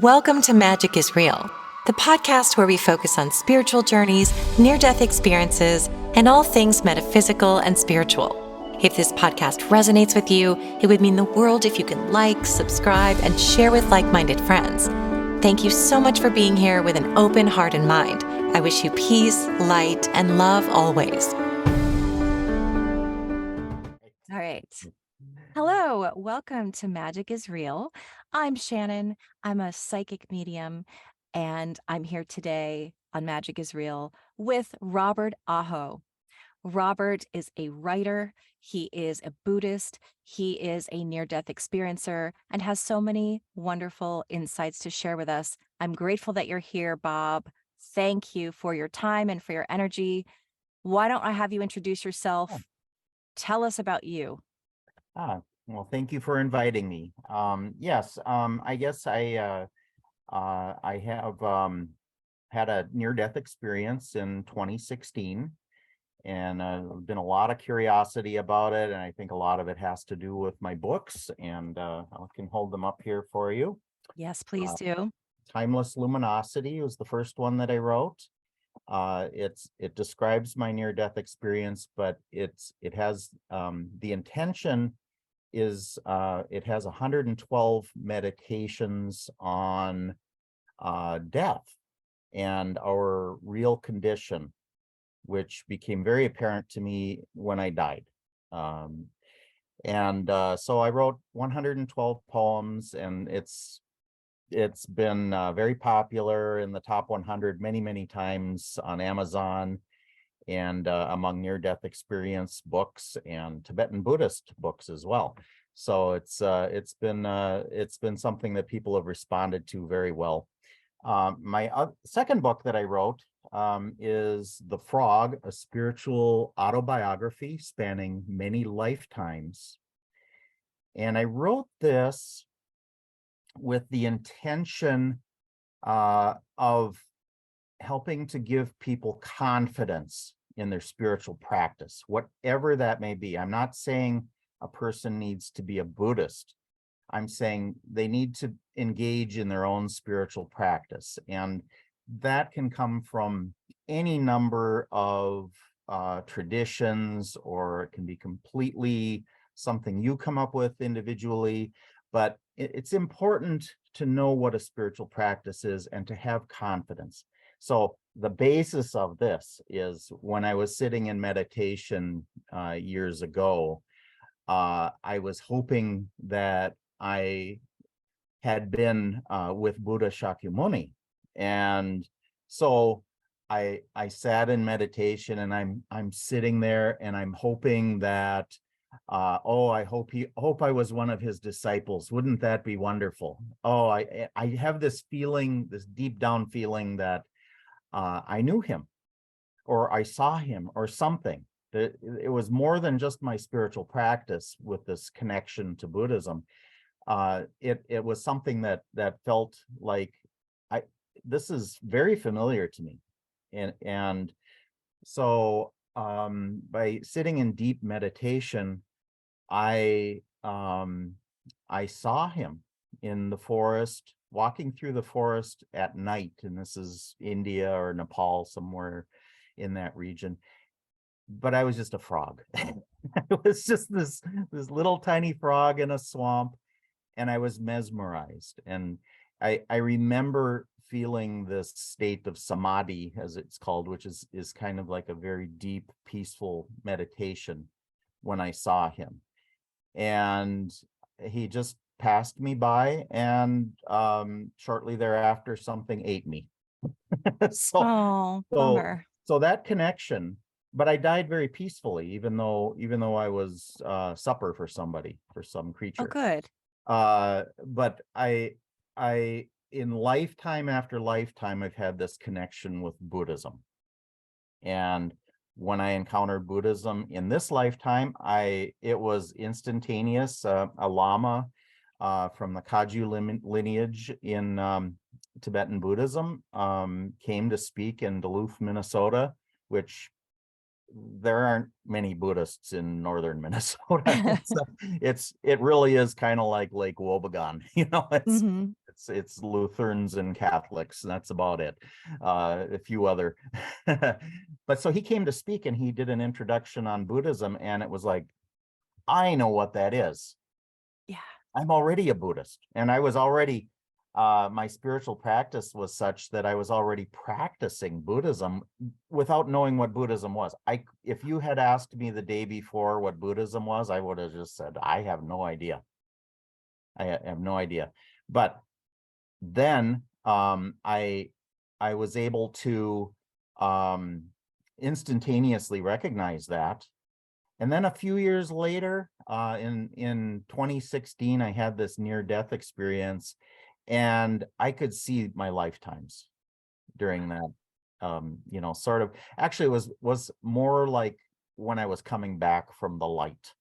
Welcome to Magic is Real, the podcast where we focus on spiritual journeys, near-death experiences, and all things metaphysical and spiritual. If this podcast resonates with you, it would mean the world if you can like, subscribe, and share with like-minded friends. Thank you so much for being here with an open heart and mind. I wish you peace, light, and love always. All right. Hello, welcome to Magic is Real. I'm Shannon. I'm a psychic medium, and I'm here today on Magic is Real with Robert Aho. Robert is a writer. He is a Buddhist. He is a near-death experiencer and has so many wonderful insights to share with us. I'm grateful that you're here, Bob. Thank you for your time and for your energy. Why don't I have you introduce yourself? Tell us about you. Well, thank you for inviting me. I guess I have had a near-death experience in 2016, and been a lot of curiosity about it, and I think a lot of it has to do with my books, and I can hold them up here for you. Yes, please do. Timeless Luminosity was the first one that I wrote. It describes my near-death experience, but it has the intention is it has 112 meditations on death and our real condition, which became very apparent to me when I died. So I wrote 112 poems, and it's been very popular in the top 100 many times on Amazon, and among near-death experience books and Tibetan Buddhist books as well. So it's been something that people have responded to very well. My second book that I wrote is The Frog, a spiritual autobiography spanning many lifetimes. And I wrote this with the intention of helping to give people confidence in their spiritual practice, whatever that may be. I'm not saying a person needs to be a Buddhist. I'm saying they need to engage in their own spiritual practice. And that can come from any number of traditions, or it can be completely something you come up with individually. But it's important to know what a spiritual practice is and to have confidence. So the basis of this is, when I was sitting in meditation years ago, I was hoping that I had been with Buddha Shakyamuni. And so I sat in meditation, and I'm sitting there, and I'm hoping that I hope I was one of his disciples. Wouldn't that be wonderful? I have this feeling, this deep down feeling that I knew him, or I saw him, or something. It was more than just my spiritual practice with this connection to Buddhism. It was something that felt like this is very familiar to me. And so by sitting in deep meditation, I saw him in the forest, walking through the forest at night, and this is India or Nepal, somewhere in that region. But I was just a frog. It was just this little tiny frog in a swamp, and I was mesmerized. And I remember feeling this state of samadhi, as it's called, which is kind of like a very deep, peaceful meditation, when I saw him. And he just passed me by, and shortly thereafter, something ate me. Bummer. So that connection, but I died very peacefully, even though I was supper for somebody, for some creature. Oh, good. But I in lifetime after lifetime, I've had this connection with Buddhism. And when I encountered Buddhism in this lifetime, it was instantaneous. A lama from the Kagyu lineage in Tibetan Buddhism came to speak in Duluth, Minnesota, which there aren't many Buddhists in northern Minnesota. It really is kind of like Lake Wobegon. It's It's Lutherans and Catholics, and that's about it. A few other, but so he came to speak and he did an introduction on Buddhism, and it was like, I know what that is. Yeah. I'm already a Buddhist, and I was already my spiritual practice was such that I was already practicing Buddhism without knowing what Buddhism was. If you had asked me the day before what Buddhism was, I would have just said, I have no idea. I have no idea. But then I was able to instantaneously recognize that. And then a few years later, in 2016, I had this near-death experience, and I could see my lifetimes during that. Sort of. Actually, it was more like when I was coming back from the light.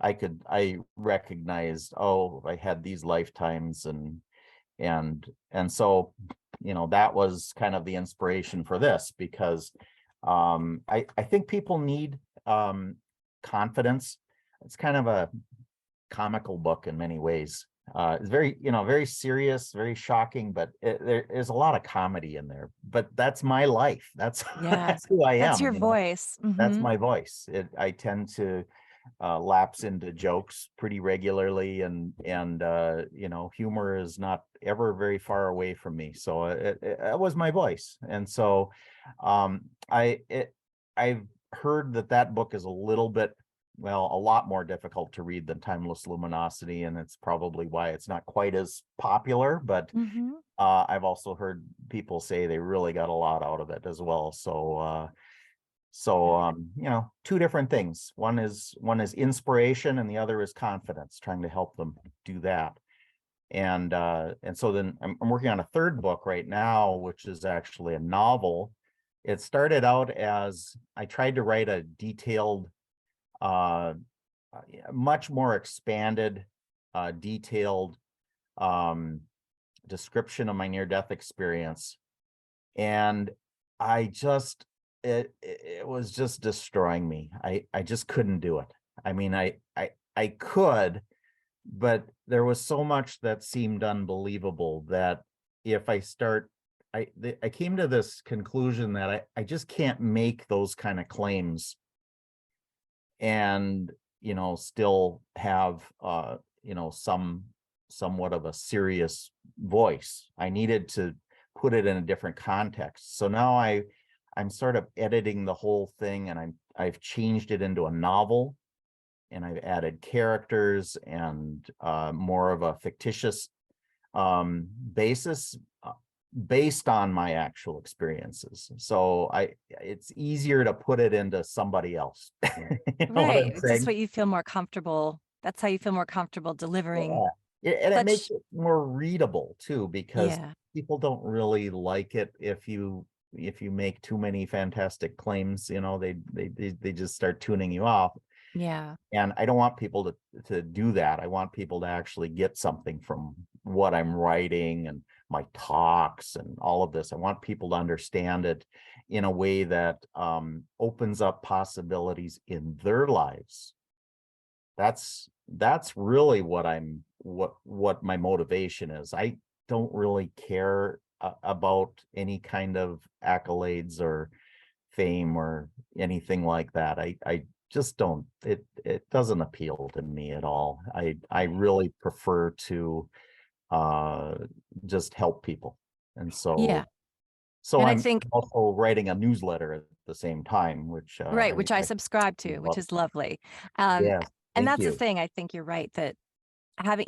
I recognized, oh, I had these lifetimes, and so, that was kind of the inspiration for this, because I think people need confidence. It's kind of a comical book in many ways. It's very, very serious, very shocking, but there is a lot of comedy in there. But that's my life. That's Yeah. that's who I That's am. your voice. That's Hmm. my voice. I tend to lapse into jokes pretty regularly, and humor is not ever very far away from me. So it was my voice, and so um, I've heard that book is a little bit, well, a lot more difficult to read than Timeless Luminosity, and it's probably why it's not quite as popular. But Hmm. I've also heard people say they really got a lot out of it as well. So two different things. One is inspiration, and the other is confidence, trying to help them do that. And so then I'm working on a third book right now, which is actually a novel. It started out as I tried to write a detailed, uh, much more expanded, detailed um, description of my near-death experience. And I just it was just destroying me. I just couldn't do it. I mean, I could, but there was so much that seemed unbelievable that if I start, I came to this conclusion that I just can't make those kind of claims and still have somewhat of a serious voice. I needed to put it in a different context. So now I'm sort of editing the whole thing, and I've changed it into a novel, and I've added characters and more of a fictitious basis, based on my actual experiences. So it's easier to put it into somebody else. You know what Right. I'm It's just saying? what you feel more comfortable. That's how you feel more comfortable delivering And it makes such. it more readable too, because Yeah. people don't really like it if you make too many fantastic claims. They just start tuning you off. Yeah. And I don't want people to do that. I want people to actually get something from what I'm writing and my talks and all of this. I want people to understand it in a way that opens up possibilities in their lives. That's really what my motivation is. I don't really care about any kind of accolades or fame or anything like that. I just don't, it doesn't appeal to me at all. I really prefer to uh just help people. And Yeah. so And I I'm think, also writing a newsletter at the same time, which right, which I subscribe I to, which love. is lovely. Um, Yes, and thank that's the you. thing. I think you're right that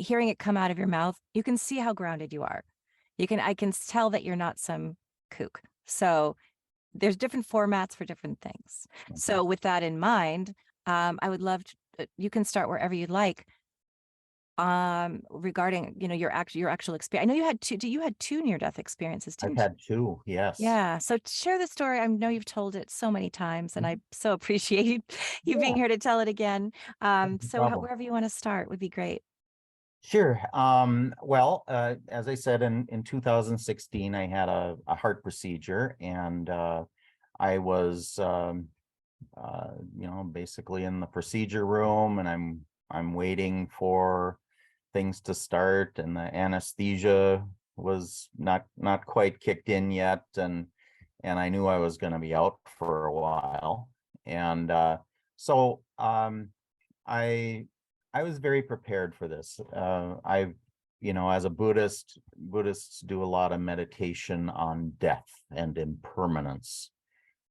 hearing it come out of your mouth, you can see how grounded you are. I can tell that you're not some kook. So there's different formats for different things. So with that in mind, I would love to, you can start wherever you'd like. Regarding, your actual experience. I know you had two near death experiences, I've didn't you? had two, yes. Yeah. So share the story. I know you've told it so many times, and I so appreciate you being Yeah, here to tell it again. no So problem. wherever you want to start would be great. Sure. Well, as I said, in 2016, I had a heart procedure, and I was, basically in the procedure room, and I'm waiting for things to start, and the anesthesia was not quite kicked in yet, and I knew I was going to be out for a while. And so I I was very prepared for this. As a Buddhist, Buddhists do a lot of meditation on death and impermanence,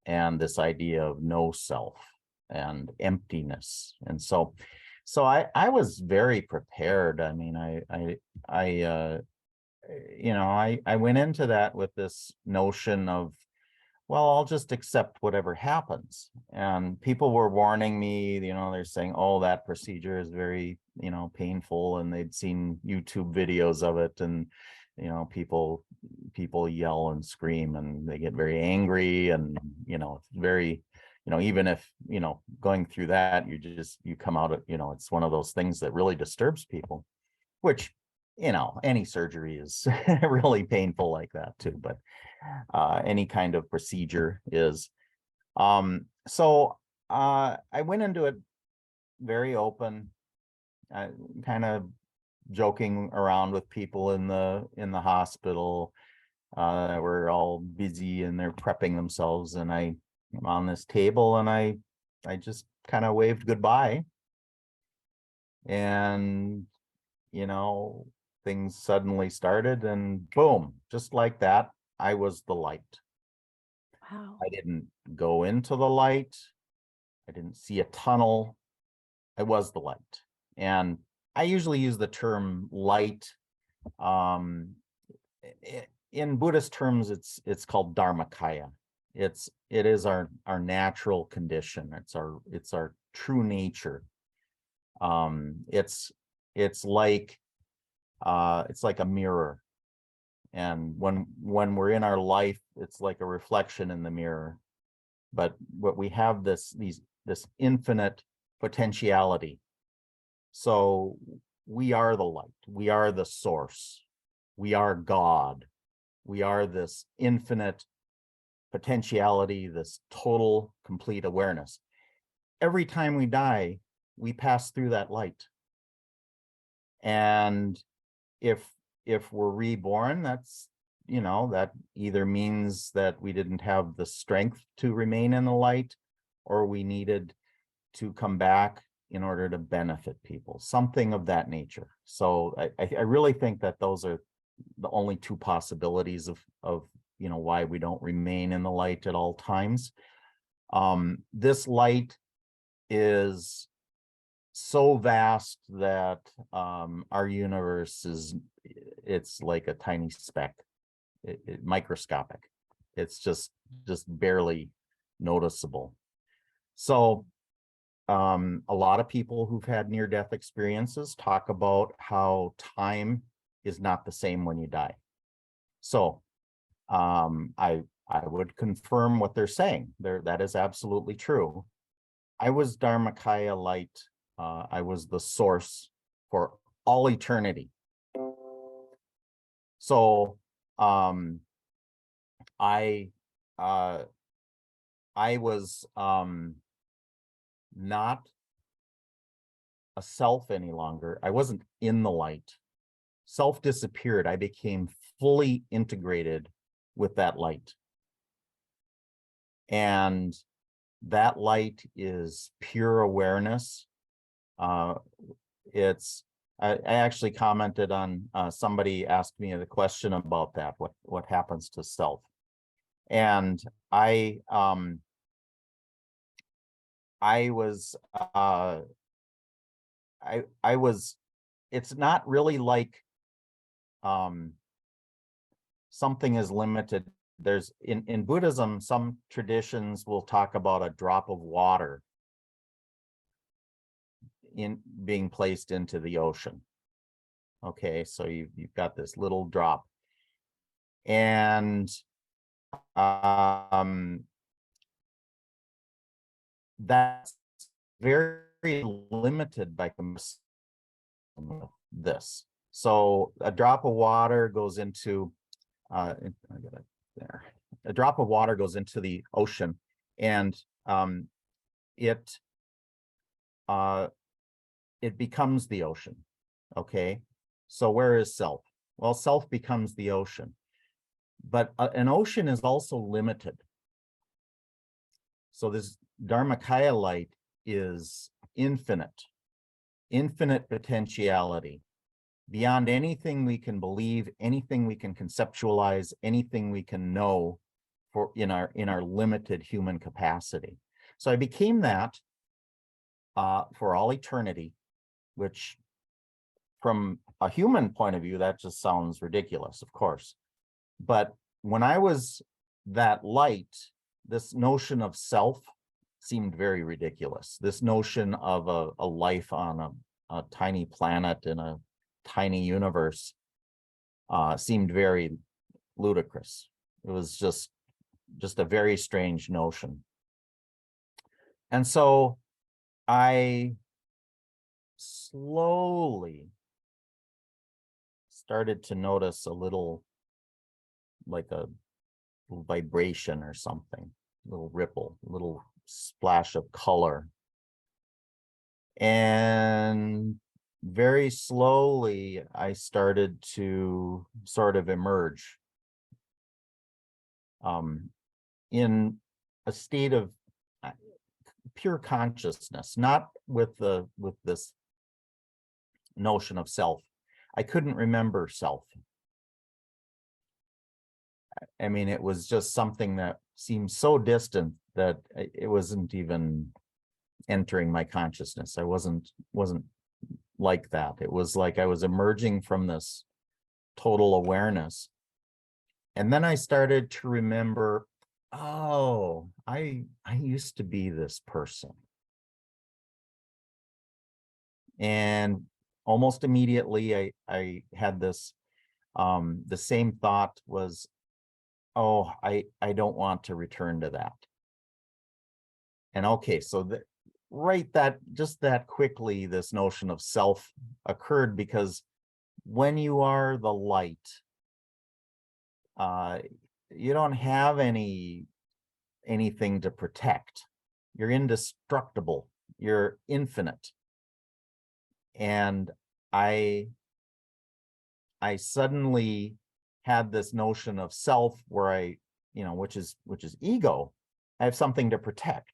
and this idea of no self and emptiness. And so I was very prepared. I mean, I went into that with this notion of, well, I'll just accept whatever happens. And people were warning me, they're saying, oh, that procedure is very, painful. And they'd seen YouTube videos of it. And, people yell and scream and they get very angry. And, it's very, even if, going through that, you come out of, it's one of those things that really disturbs people, which, any surgery is really painful like that too. But any kind of procedure is. I went into it very open, kind of joking around with people in the hospital. We're all busy and they're prepping themselves, and I'm on this table and I just kind of waved goodbye, and things suddenly started, and boom, just like that, I was the light. Wow. I didn't go into the light. I didn't see a tunnel. I was the light. And I usually use the term light. In Buddhist terms, it's called Dharmakaya. It is our natural condition. It's our true nature. It's like a mirror. And when we're in our life, it's like a reflection in the mirror. But what we have this infinite potentiality. So we are the light. We are the source. We are God. We are this infinite potentiality, this total, complete awareness. Every time we die, we pass through that light. And if we're reborn, that's, that either means that we didn't have the strength to remain in the light, or we needed to come back in order to benefit people, something of that nature. So I really think that those are the only two possibilities of why we don't remain in the light at all times. This light is so vast that our universe it's like a tiny speck, microscopic. It's just barely noticeable. So a lot of people who've had near-death experiences talk about how time is not the same when you die. So I would confirm what they're saying. That is absolutely true. I was Dharmakaya light. I was the source for all eternity. So I was not a self any longer. I wasn't in the light. Self disappeared. I became fully integrated with that light. And that light is pure awareness. I actually commented on somebody asked me the question about that, what happens to self. And I was it's not really like something is limited. There's in Buddhism, some traditions will talk about a drop of water in being placed into the ocean. Okay, so you've got this little drop, and that's very limited by this. So a drop of water goes into I got it there. A drop of water goes into the ocean, and it becomes the ocean. Okay, so where is self? well, self becomes the ocean. But an ocean is also limited. So this Dharmakaya light is infinite, infinite potentiality, beyond anything we can believe, anything we can conceptualize, anything we can know for in our limited human capacity. So I became that for all eternity, which from a human point of view, that just sounds ridiculous, of course. But when I was that light, this notion of self seemed very ridiculous. This notion of a life on a tiny planet in a tiny universe seemed very ludicrous. It was just a very strange notion. And so I slowly started to notice a little, like a vibration or something, a little ripple, a little splash of color. And very slowly, I started to sort of emerge in a state of pure consciousness, not with this notion of self. I couldn't remember self. I mean, it was just something that seemed so distant that it wasn't even entering my consciousness. I wasn't like that. It was like I was emerging from this total awareness. And then I started to remember, oh, I used to be this person. And almost immediately I had this, the same thought was, oh, I don't want to return to that. And okay, so just that quickly, this notion of self occurred, because when you are the light, you don't have anything to protect. You're indestructible. You're infinite. And I suddenly had this notion of self where which is ego. I have something to protect,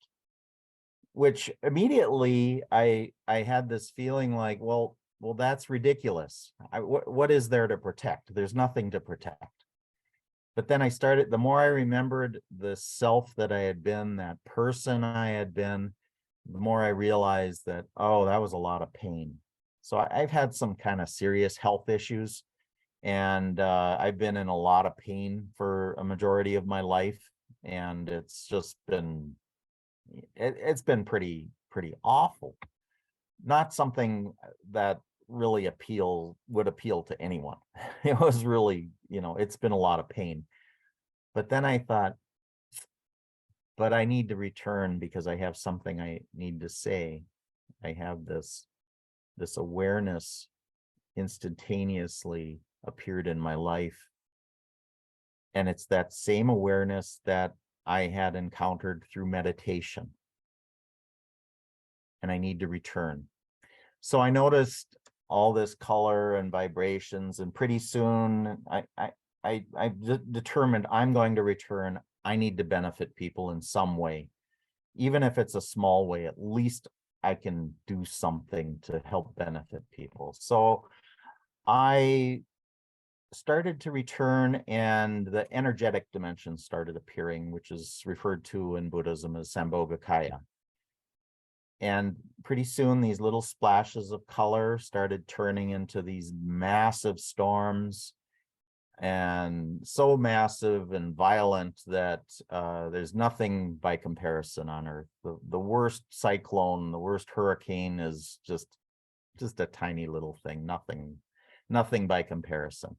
which immediately I had this feeling like, well, that's ridiculous. What is there to protect? There's nothing to protect. But then the more I remembered the self that I had been, that person I had been, the more I realized that, oh, that was a lot of pain. So I've had some kind of serious health issues, and I've been in a lot of pain for a majority of my life. And it's just been, it's been pretty awful. Not something that really would appeal to anyone. It was really, it's been a lot of pain. But then I thought, but I need to return because I have something I need to say. I have this awareness instantaneously appeared in my life. And it's that same awareness that I had encountered through meditation. And I need to return. So I noticed all this color and vibrations, and pretty soon I determined I'm going to return. I need to benefit people in some way, even if it's a small way. At least I can do something to help benefit people. So I started to return, and the energetic dimension started appearing, which is referred to in Buddhism as Sambhogakaya. And pretty soon these little splashes of color started turning into these massive storms, and so massive and violent that there's nothing by comparison on Earth. The worst cyclone, the worst hurricane is just a tiny little thing, nothing by comparison.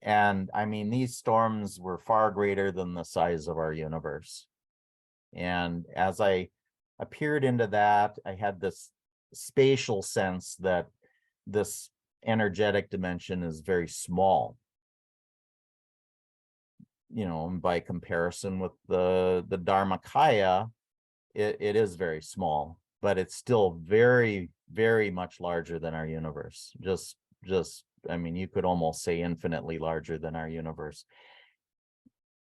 And I mean, these storms were far greater than the size of our universe. And as I appeared into that, I had this spatial sense that this energetic dimension is very small. By comparison with the Dharmakaya, it is very small, but it's still very, very much larger than our universe. Just I mean, you could almost say infinitely larger than our universe.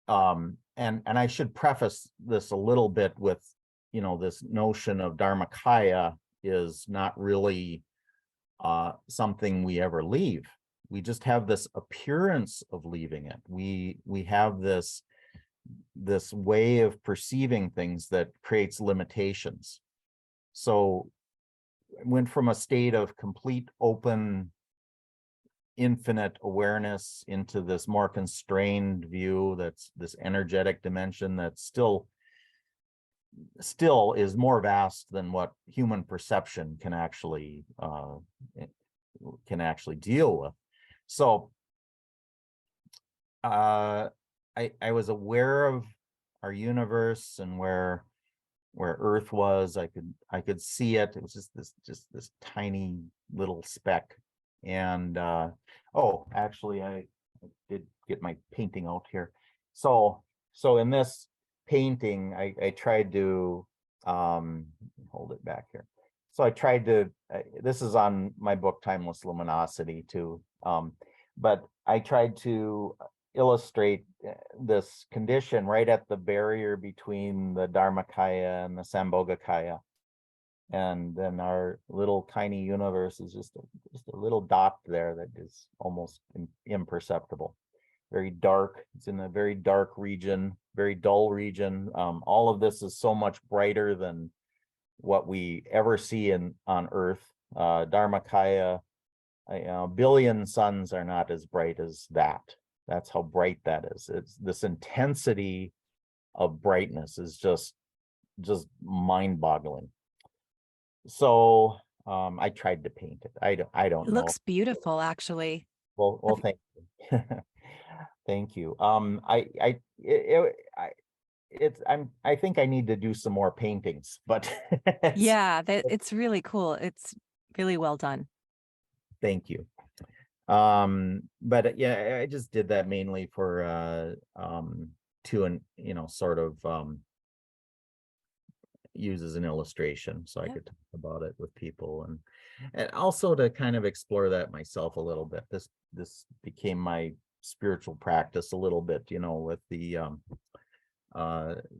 And I should preface this a little bit with, this notion of Dharmakaya is not really something we ever leave. We just have this appearance of leaving it. We have this way of perceiving things that creates limitations. So I went from a state of complete open infinite awareness into this more constrained view, that's this energetic dimension that still is more vast than what human perception can actually deal with. So I was aware of our universe and where Earth was. I could see it. It was just this tiny little speck. And oh, actually, I did get my painting out here. So in this painting, I tried to hold it back here. So I tried to, this is on my book, Timeless Luminosity, too. But I tried to illustrate this condition right at the barrier between the Dharmakaya and the Sambhogakaya. And then our little tiny universe is just a little dot there that is almost imperceptible. Very dark. It's in a very dark region, very dull region. All of this is so much brighter than what we ever see on Earth. Dharmakaya, a billion suns are not as bright as that. That's how bright that is. It's this intensity of brightness is just mind-boggling. So I tried to paint it. I don't It know. looks beautiful, actually. Well, thank you. Thank you. I think I need to do some more paintings, but Yeah, it's really cool. It's really well done. thank you. But yeah, I just did that mainly for to sort of use as an illustration, so I could talk about it with people, and also to kind of explore that myself a little bit. This became my spiritual practice a little bit, with the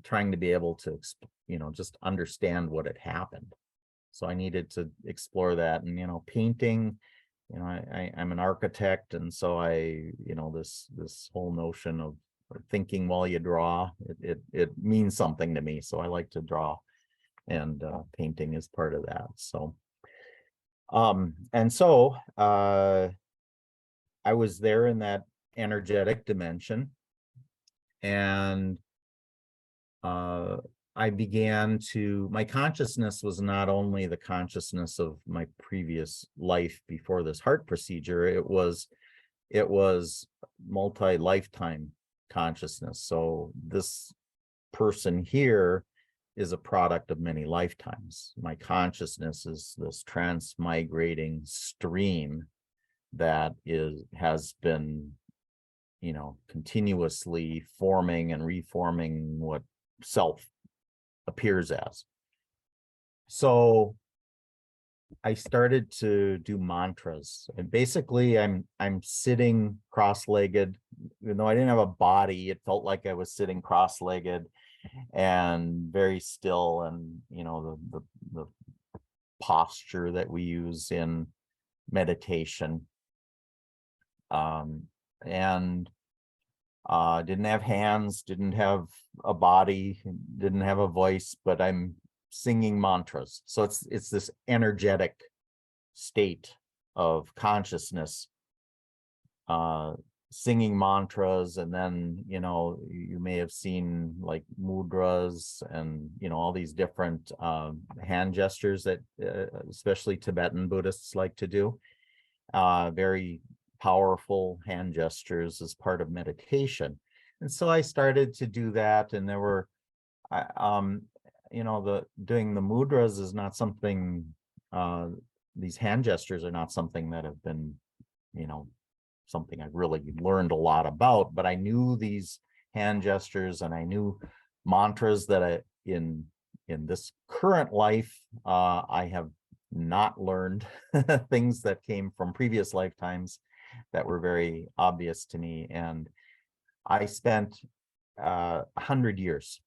trying to be able to just understand what had happened. So I needed to explore that, and painting, I'm an architect, and so this whole notion of thinking while you draw, it means something to me, so I like to draw, and painting is part of that. So I was there in that energetic dimension, and I began to, my consciousness was not only the consciousness of my previous life before this heart procedure, it was multi-lifetime consciousness. So this person here is a product of many lifetimes. My consciousness is this transmigrating stream that has been, continuously forming and reforming what self appears as. So I started to do mantras, and basically I'm sitting cross-legged. Even though I didn't have a body, it felt like I was sitting cross-legged and very still, and the posture that we use in meditation, and didn't have hands, didn't have a body, didn't have a voice, but I'm singing mantras. So it's this energetic state of consciousness, singing mantras. And then you may have seen like mudras and all these different hand gestures that especially Tibetan Buddhists like to do, very powerful hand gestures as part of meditation. And so I started to do that, and there were doing the mudras is not something, these hand gestures are not something that have been something I've really learned a lot about, but I knew these hand gestures, and I knew mantras that in this current life I have not learned, things that came from previous lifetimes. that were very obvious to me. And I spent 100 years.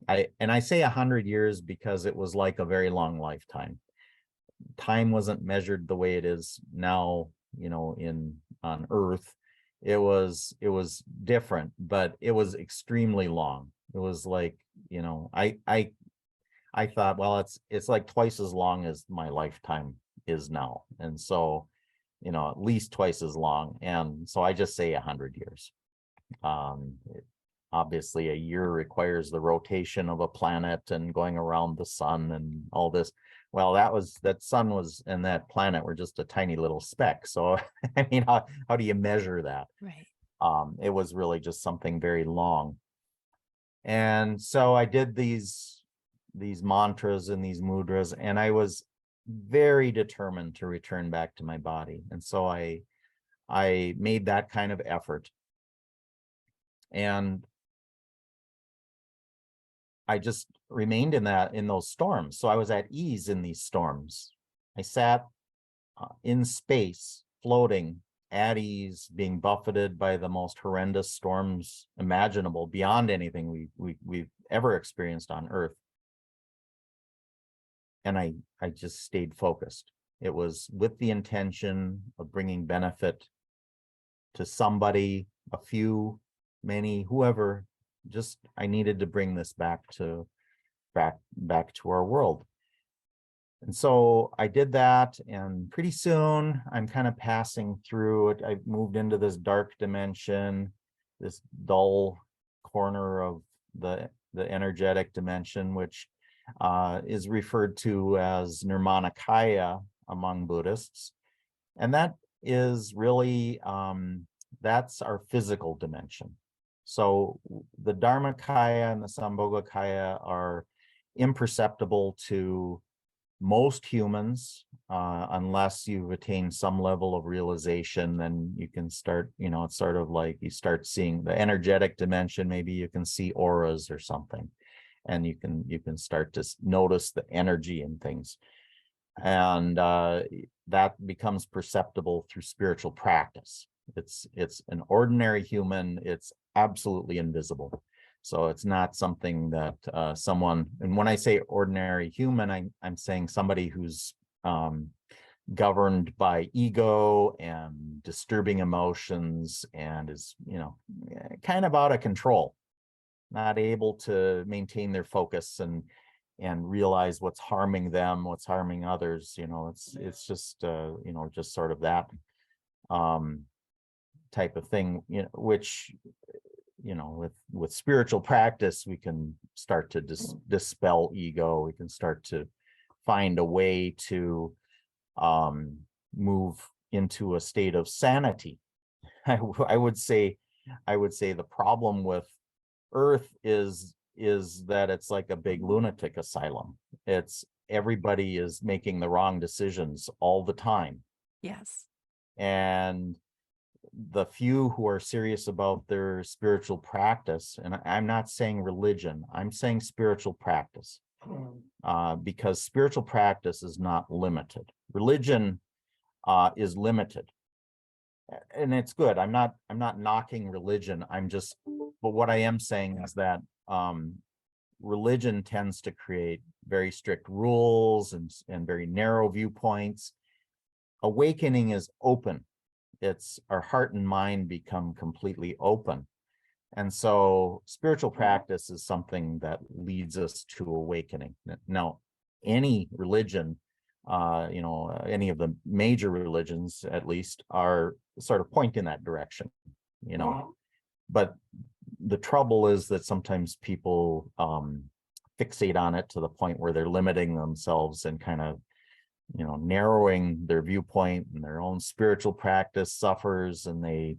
I say 100 years because it was like a very long lifetime. Time wasn't measured the way it is now, on Earth. It was different, but it was extremely long. It was like, I thought, well, it's like twice as long as my lifetime is now. And so, at least twice as long. And so I just say 100 years. Obviously a year requires the rotation of a planet and going around the sun and all this. Well, that sun was and that planet were just a tiny little speck. So I mean, how do you measure that? Right. It was really just something very long. And so I did these mantras and these mudras, and I was very determined to return back to my body. And so I made that kind of effort. And I just remained in those storms. So I was at ease in these storms. I sat in space, floating at ease, being buffeted by the most horrendous storms imaginable, beyond anything we've ever experienced on Earth. And I just stayed focused. It was with the intention of bringing benefit to somebody, a few, many, whoever. Just I needed to bring this back to our world. And so I did that, and pretty soon I'm kind of passing through it. I moved into this dark dimension, this dull corner of the energetic dimension, which is referred to as Nirmanakaya among Buddhists. And that is really, that's our physical dimension. So the Dharmakaya and the Sambhogakaya are imperceptible to most humans, unless you've attained some level of realization. Then you can start, it's sort of like you start seeing the energetic dimension. Maybe you can see auras or something, and you can start to notice the energy in things. And that becomes perceptible through spiritual practice. It's an ordinary human. It's absolutely invisible. So it's not something that someone, and when I say ordinary human, I'm saying somebody who's governed by ego and disturbing emotions and is, kind of out of control, not able to maintain their focus and realize what's harming them, what's harming others. It's just, just sort of that type of thing, which, with spiritual practice, we can start to dispel ego. We can start to find a way to move into a state of sanity. I would say the problem with Earth is that it's like a big lunatic asylum. It's everybody is making the wrong decisions all the time. Yes. And the few who are serious about their spiritual practice, and I'm not saying religion, I'm saying spiritual practice, because spiritual practice is not limited. Religion is limited, and it's good. I'm not knocking religion. But what I am saying is that religion tends to create very strict rules and very narrow viewpoints. Awakening is open. It's our heart and mind become completely open. And so spiritual practice is something that leads us to awakening. Now, any religion, any of the major religions, at least, are sort of point in that direction, but the trouble is that sometimes people fixate on it to the point where they're limiting themselves and kind of narrowing their viewpoint, and their own spiritual practice suffers, and they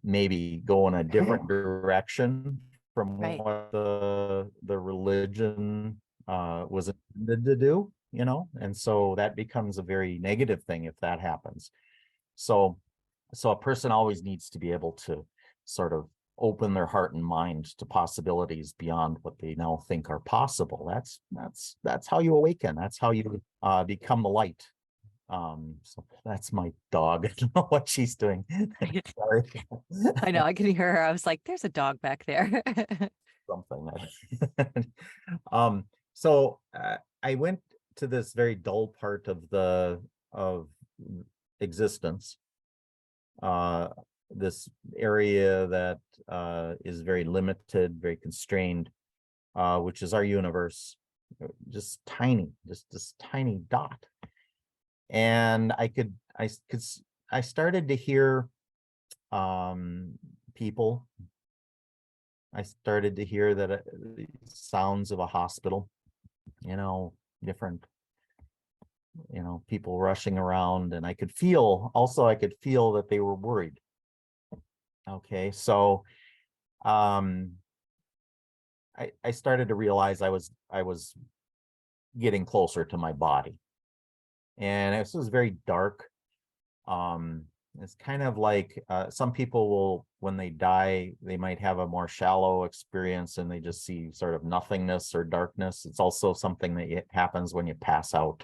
maybe go in a different direction from what the religion was intended to do, and so that becomes a very negative thing if that happens. So a person always needs to be able to sort of open their heart and mind to possibilities beyond what they now think are possible. That's how you awaken. That's how you become the light. So that's my dog. I don't know what she's doing. Sorry. I know, I can hear her. I was like, there's a dog back there. Something. Um, so I went to this very dull part of the of existence, uh, this area that is very limited, very constrained, which is our universe, just tiny, just this tiny dot. And I started to hear people. I started to hear that the sounds of a hospital, you know, different, people rushing around, and I could feel that they were worried. Okay, so um I started to realize I was getting closer to my body. And this was very dark. Um, it's kind of like some people will, when they die, they might have a more shallow experience and they just see sort of nothingness or darkness. It's also something that happens when you pass out.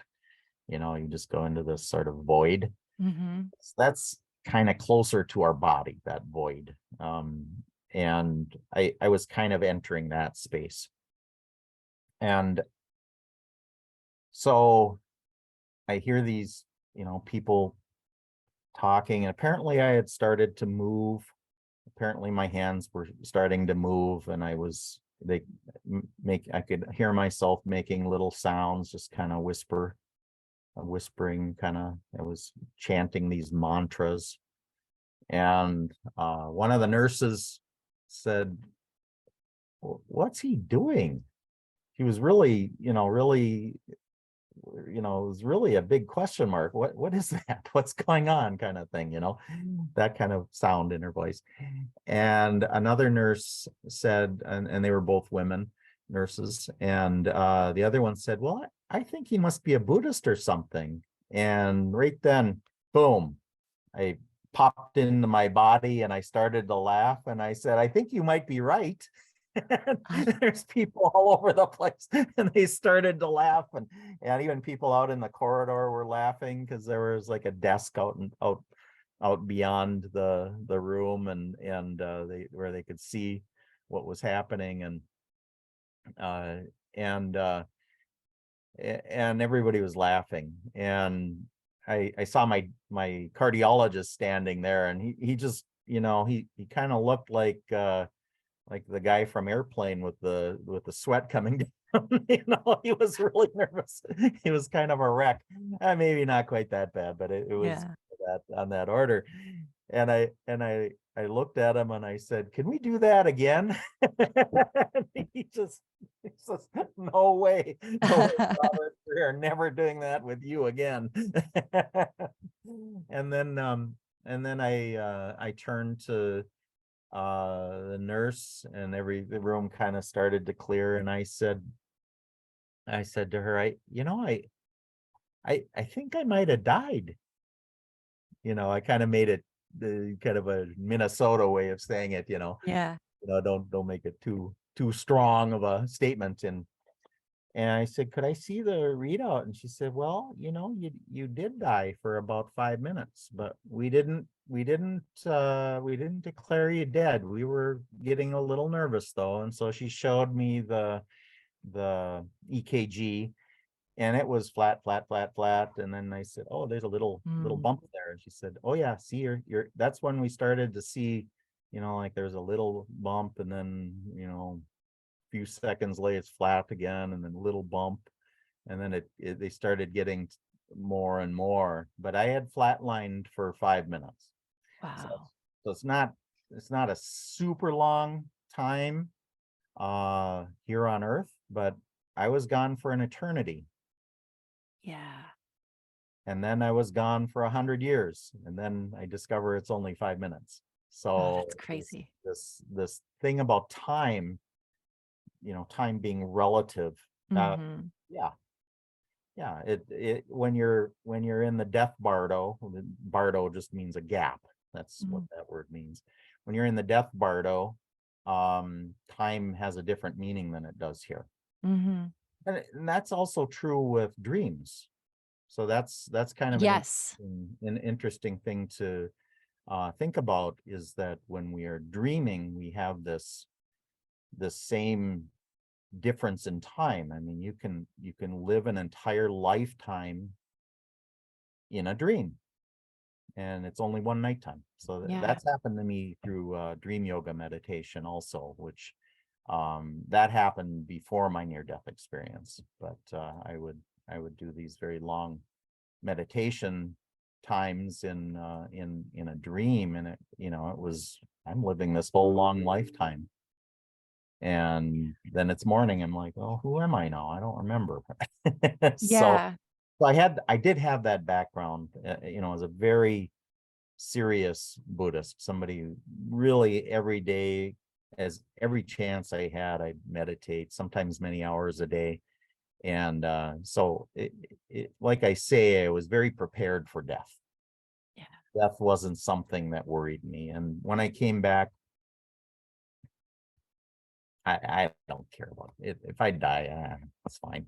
You just go into this sort of void. Hmm. So that's kind of closer to our body, that void. And I was kind of entering that space. And so I hear these, people talking, and apparently I had started to move. Apparently my hands were starting to move, and I could hear myself making little sounds, just kind of whispering, kind of, I was chanting these mantras. And one of the nurses said, What's he doing?" He was really, it was really a big question mark. What is that? What's going on, kind of thing, that kind of sound in her voice. And another nurse said, and they were both women nurses, and the other one said, "Well, I think he must be a Buddhist or something." And right then, boom, I popped into my body and I started to laugh, and I said, "I think you might be right." There's people all over the place, and they started to laugh, and even people out in the corridor were laughing, because there was like a desk out beyond the room, and they where they could see what was happening. Uh and uh and everybody was laughing. And I saw my cardiologist standing there, and he just, he kind of looked like the guy from Airplane with the sweat coming down. He was really nervous. He was kind of a wreck. Maybe not quite that bad, but it was Yeah. that on that order. And I looked at him and I said, "Can we do that again?" And he says, "No way, no way, Robert. We are never doing that with you again." And then I turned to the nurse, and the room kind of started to clear, and I said to her, I think I might have died. I kind of made it the kind of a Minnesota way of saying it. Yeah. Don't make it too strong of a statement. And I said, "Could I see the readout?" And she said, "Well, you did die for about 5 minutes, but we didn't declare you dead. We were getting a little nervous though." And so she showed me the EKG, and it was flat, flat, flat, flat. And then I said, "Oh, there's a little Mm. bump there." And she said, "Oh yeah, see, you're that's when we started to see, like there's a little bump, and then, few seconds later it's flat again, and then a little bump, and then they started getting more and more. But I had flatlined for 5 minutes. So, Wow. so it's not a super long time here on Earth, but I was gone for an eternity. Yeah. And then I was gone for 100 years, and then I discover it's only 5 minutes. Oh, So that's crazy. this thing about time, time being relative. uh Hmm. yeah, yeah, it when you're in the death bardo. Bardo just means a gap. That's what Mm. that word means. When you're in the death bardo, time has a different meaning than it does here. Hmm. And that's also true with dreams. So that's kind of Yes. an interesting thing to think about, is that when we are dreaming, we have this same difference in time. I mean, you can live an entire lifetime in a dream, and it's only one nighttime. So Yeah. that's happened to me through dream yoga meditation also, which that happened before my near death experience. But I would do these very long meditation times in a dream, and it was, I'm living this whole long lifetime, and then it's morning, I'm like, oh, who am I now? I don't remember. so Yeah. so I did have that background, as a very serious Buddhist, somebody who really every day, as every chance I had, I'd meditate, sometimes many hours a day. And so like I say, I was very prepared for death. Yeah. Death wasn't something that worried me. And when I came back, I don't care about it. If I die, it's fine.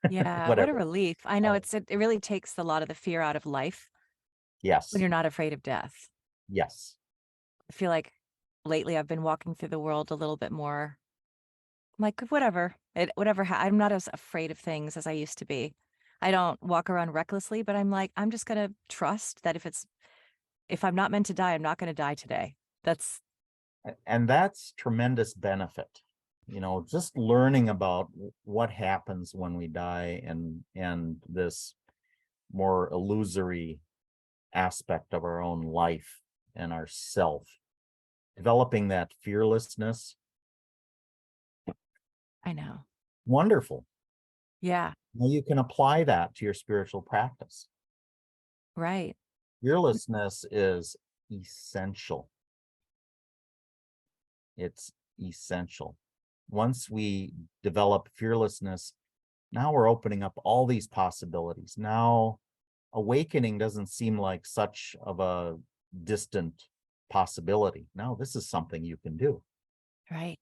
Yeah. What a Whatever. relief. I know it really takes a lot of the fear out of life when Yes. you're not afraid of death. Yes. I feel like lately I've been walking through the world a little bit more. I'm like, whatever. I'm not as afraid of things as I used to be. I don't walk around recklessly, but I'm like, I'm just gonna trust that if I'm not meant to die, I'm not gonna die today. That's And that's tremendous benefit. Just learning about what happens when we die, and this more illusory aspect of our own life and our self, developing that fearlessness. I know. Wonderful. Yeah. Now you can apply that to your spiritual practice. Right. Fearlessness is essential. It's essential. Once we develop fearlessness, now we're opening up all these possibilities. Now, awakening doesn't seem like such of a distant possibility. No, this is something you can do. Right.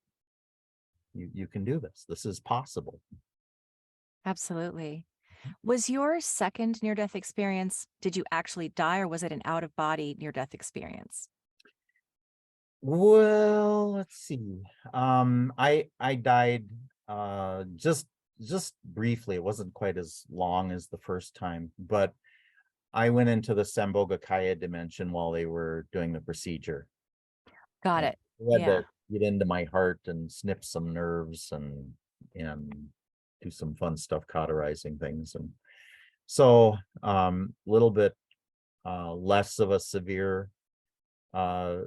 You can do this. This is possible. Absolutely. Was your second near death experience, did you actually die or was it an out of body near death experience? Well, let's see. I died just briefly. It wasn't quite as long as the first time, but I went into the Sambhogakaya dimension while they were doing the procedure. Got And it. I had Yeah. to get into my heart and snip some nerves and do some fun stuff, cauterizing things. And so little bit less of a severe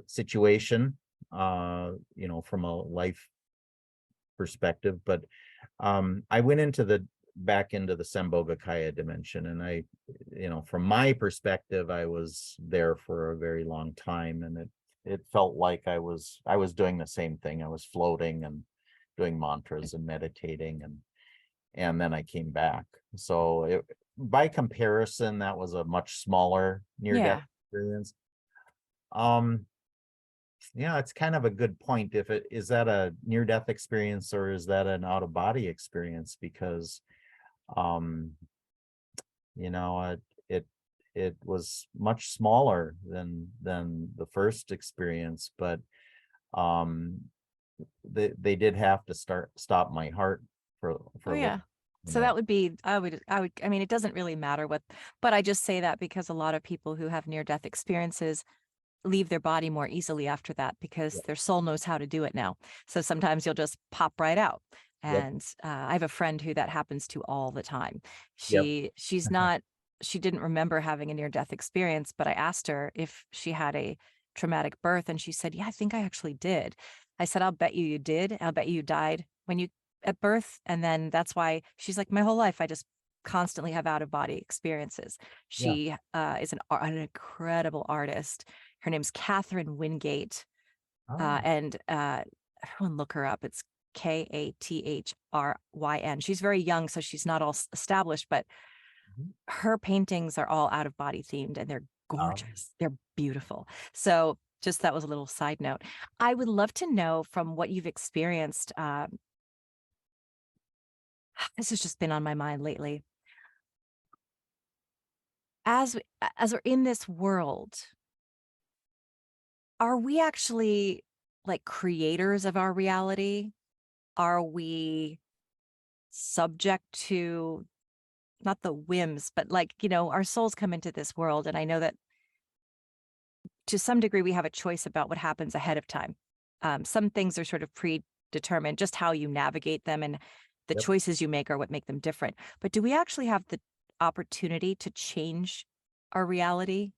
situation, from a life perspective. But I went into the back into the Sambhogakaya dimension, and from my perspective, I was there for a very long time, and it felt like I was doing the same thing. I was floating and doing mantras and meditating, and then I came back. So by comparison, that was a much smaller near death Yeah. experience. Um, yeah, it's kind of a good point. If it is that a near death experience or is that an out of body experience? Because um, it it was much smaller than the first experience, but um they did have to stop my heart for Oh, a little, yeah. you So know. that would be, I mean, it doesn't really matter but I just say that because a lot of people who have near death experiences leave their body more easily after that because Yep. their soul knows how to do it now. So sometimes you'll just pop right out. Yep. And I have a friend who that happens to all the time. Yep. She didn't remember having a near death experience, but I asked her if she had a traumatic birth, and she said, "Yeah, I think I actually did." I said, "I'll bet you did. I'll bet you died when you at birth." And then that's why she's like, "My whole life, I just constantly have out of body experiences." Yeah. She is an incredible artist. Her name's Catherine Wingate, Oh. and everyone look her up. It's Kathryn. She's very young, so she's not all established, but Mhm. her paintings are all out of body themed, and they're Oh. gorgeous. They're beautiful. So just that was a little side note. I would love to know from what you've experienced. This has just been on my mind lately. as we're in this world, are we actually like creators of our reality? Are we subject to not the whims, but like, our souls come into this world. And I know that to some degree we have a choice about what happens ahead of time. Some things are sort of predetermined, just how you navigate them and the Yep, choices you make are what make them different. But do we actually have the opportunity to change our reality?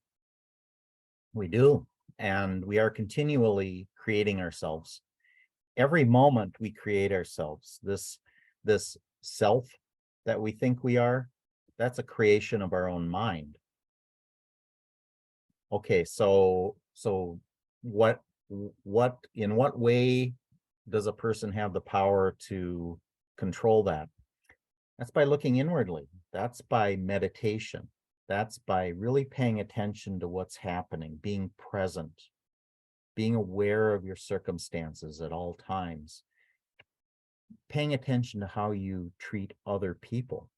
we do. And we are continually creating ourselves. Every moment we create ourselves. This self that we think we are, that's a creation of our own mind. Okay, so what in what way does a person have the power to control that? That's by looking inwardly. That's by meditation. That's by really paying attention to what's happening, being present, being aware of your circumstances at all times, paying attention to how you treat other people.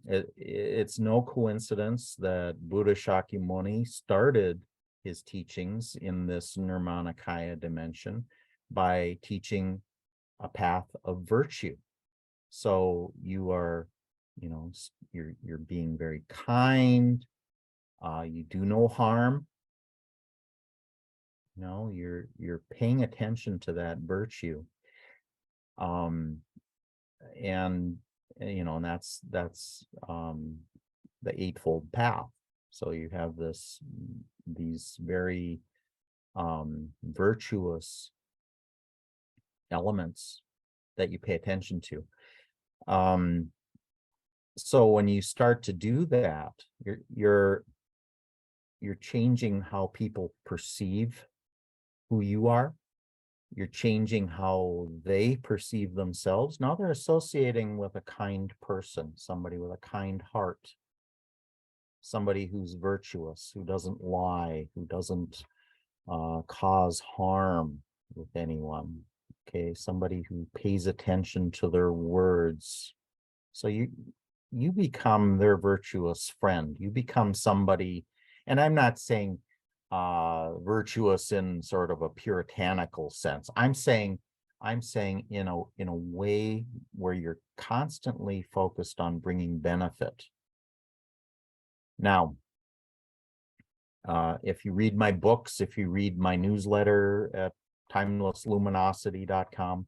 It's no coincidence that Buddha Shakyamuni started his teachings in this Nirmanakaya dimension by teaching a path of virtue. So you are, you're being very kind. You do no harm. You're paying attention to that virtue. Um, and and that's the eightfold path. So you have these very virtuous elements that you pay attention to. So when you start to do that, you're changing how people perceive who you are. You're changing how they perceive themselves. Now they're associating with a kind person, somebody with a kind heart, somebody who's virtuous, who doesn't lie, who doesn't cause harm with anyone. Okay, somebody who pays attention to their words. So you become their virtuous friend. You become somebody, and I'm not saying virtuous in sort of a puritanical sense. I'm saying in a way where you're constantly focused on bringing benefit. Now, if you read my books, if you read my newsletter at timelessluminosity.com,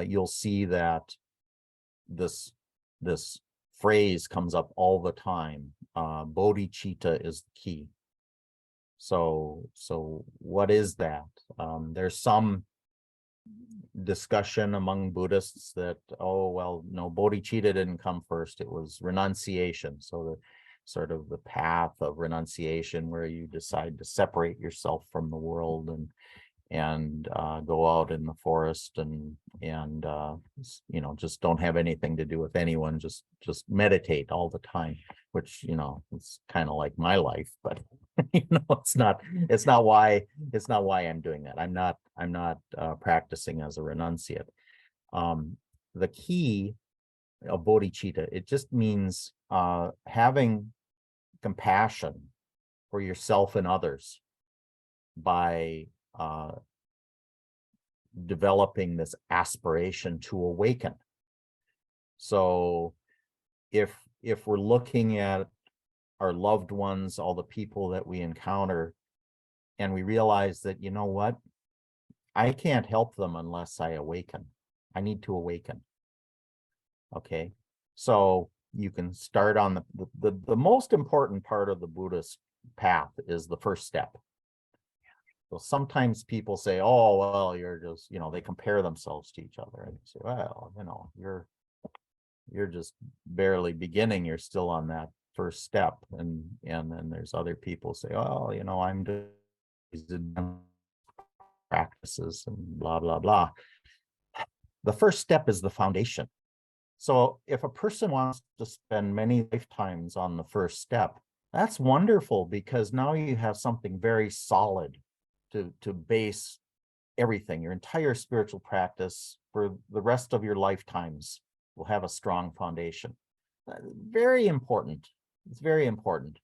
you'll see that this this phrase comes up all the time. Bodhicitta is the key. So what is that? There's some discussion among Buddhists that, oh, well, no, bodhicitta didn't come first. It was renunciation. So the sort of the path of renunciation where you decide to separate yourself from the world and go out in the forest and just don't have anything to do with anyone, just meditate all the time, which it's kind of like my life, but it's not why I'm doing that. I'm not practicing as a renunciate. The key of bodhicitta, it just means having compassion for yourself and others by developing this aspiration to awaken. So if we're looking at our loved ones, all the people that we encounter, and we realize that, you know what, I can't help them unless I awaken. I need to awaken. Okay. So you can start on the most important part of the Buddhist path is the first step. So sometimes people say, oh, well, you're just, they compare themselves to each other. And they say, well, you're just barely beginning. You're still on that first step. And then there's other people say, oh, I'm doing these practices and blah, blah, blah. The first step is the foundation. So if a person wants to spend many lifetimes on the first step, that's wonderful, because now you have something very solid to base everything. Your entire spiritual practice for the rest of your lifetimes will have a strong foundation. Very important. It's very important.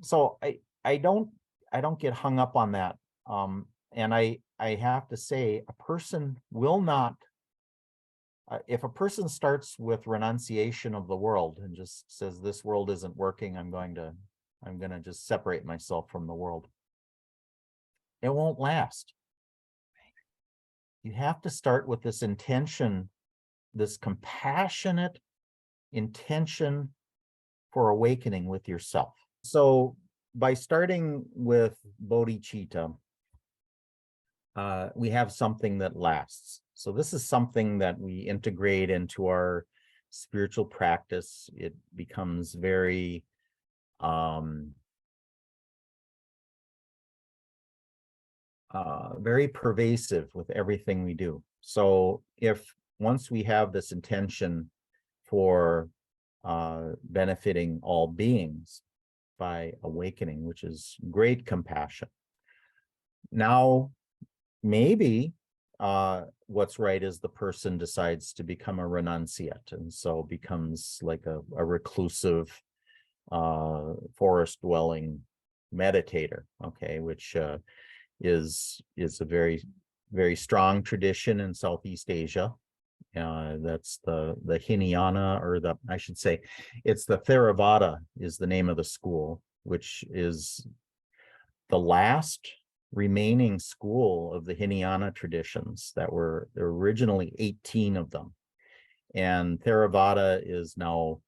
So I don't get hung up on that. And I have to say, a person will not, if a person starts with renunciation of the world and just says this world isn't working, I'm going to just separate myself from the world, it won't last. You have to start with this intention, this compassionate intention for awakening with yourself. So by starting with bodhicitta, we have something that lasts. So this is something that we integrate into our spiritual practice. It becomes very very pervasive with everything we do. So if once we have this intention for benefiting all beings by awakening, which is great compassion, now maybe what's right is the person decides to become a renunciate, and so becomes like a reclusive forest dwelling meditator, okay, which is a very, very strong tradition in Southeast Asia. That's the Hinayana, or I should say, it's the Theravada is the name of the school, which is the last remaining school of the Hinayana traditions. There were originally 18 of them. And Theravada is now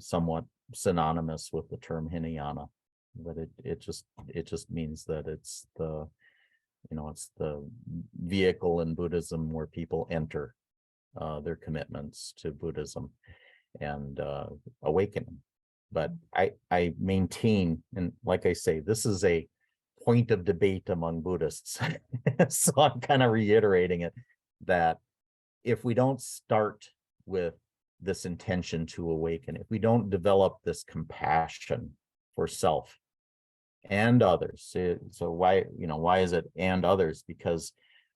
somewhat synonymous with the term Hinayana, but it just means that it's the vehicle in Buddhism where people enter their commitments to Buddhism and awakening. But I maintain, and like I say, this is a point of debate among Buddhists. So I'm kind of reiterating it, that if we don't start with this intention to awaken, if we don't develop this compassion for self and others, so why is it and others? Because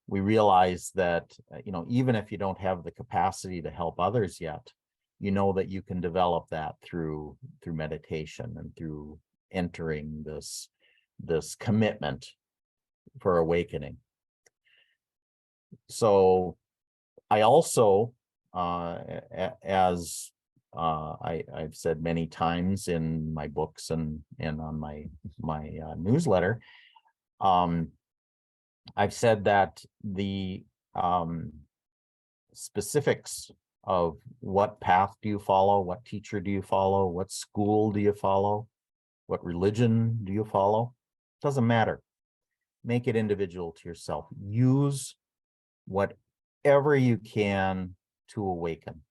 we realize that even if you don't have the capacity to help others yet, you know that you can develop that through meditation and through entering this commitment for awakening. So I also, as I've said many times in my books and on my newsletter, I've said that the specifics of what path do you follow, what teacher do you follow, what school do you follow, what religion do you follow, doesn't matter. Make it individual to yourself. Use whatever you can to awaken.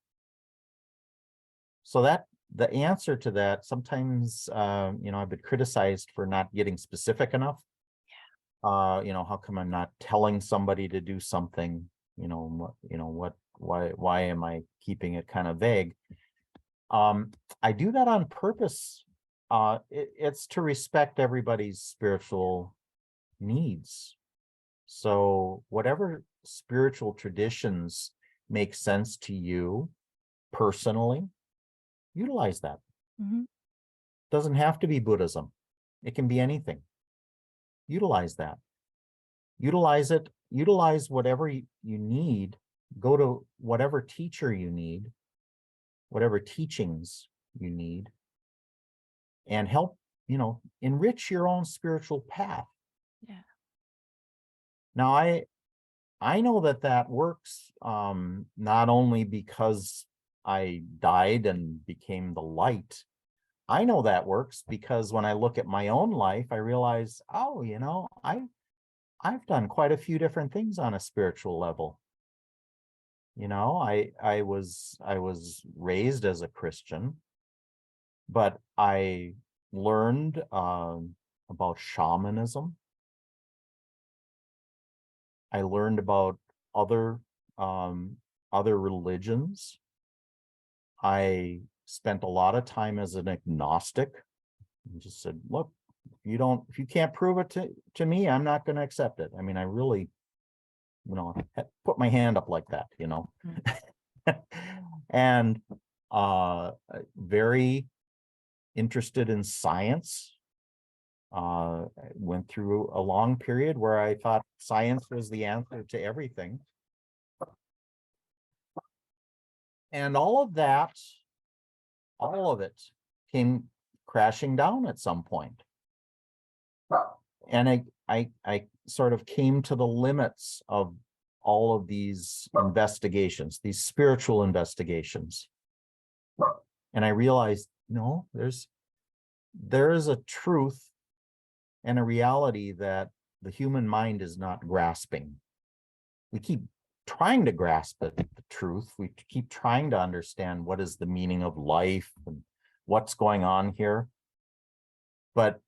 So that the answer to that, sometimes I've been criticized for not getting specific enough. How come I'm not telling somebody to do something? Why am I keeping it kind of vague? I do that on purpose. It's to respect everybody's spiritual needs. So whatever spiritual traditions make sense to you personally, utilize that. Mm-hmm. Doesn't have to be Buddhism. It can be anything. Utilize that. Utilize it. Utilize whatever you need. Go to whatever teacher you need, whatever teachings you need, and help, enrich your own spiritual path. Yeah. Now, I know that works, not only because I died and became the light. I know that works because when I look at my own life, I realize, I've done quite a few different things on a spiritual level. I was raised as a Christian, but I learned about shamanism. I learned about other religions. I spent a lot of time as an agnostic and just said, look, if you can't prove it to me, I'm not going to accept it. I mean, I really, put my hand up like that, Mm. and very interested in science. I went through a long period where I thought science was the answer to everything. And all of that, all of it came crashing down at some point. And I sort of came to the limits of all of these investigations, these spiritual investigations. And I realized, no, there is a truth and a reality that the human mind is not grasping. We keep trying to grasp it, the truth. We keep trying to understand what is the meaning of life and what's going on here. But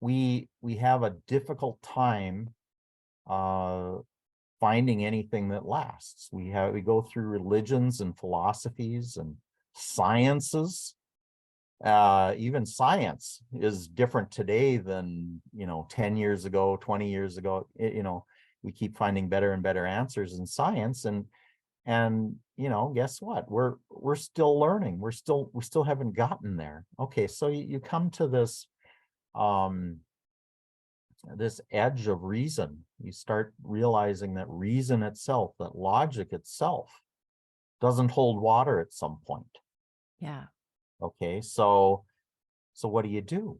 we have a difficult time finding anything that lasts. We go through religions and philosophies and sciences. Even science is different today than 10 years ago, 20 years ago. We keep finding better and better answers in science, and guess what, we're still learning. We still haven't gotten there. Okay, so you come to this this edge of reason. You start realizing that reason itself, that logic itself, doesn't hold water at some point. Yeah. Okay, so what do you do?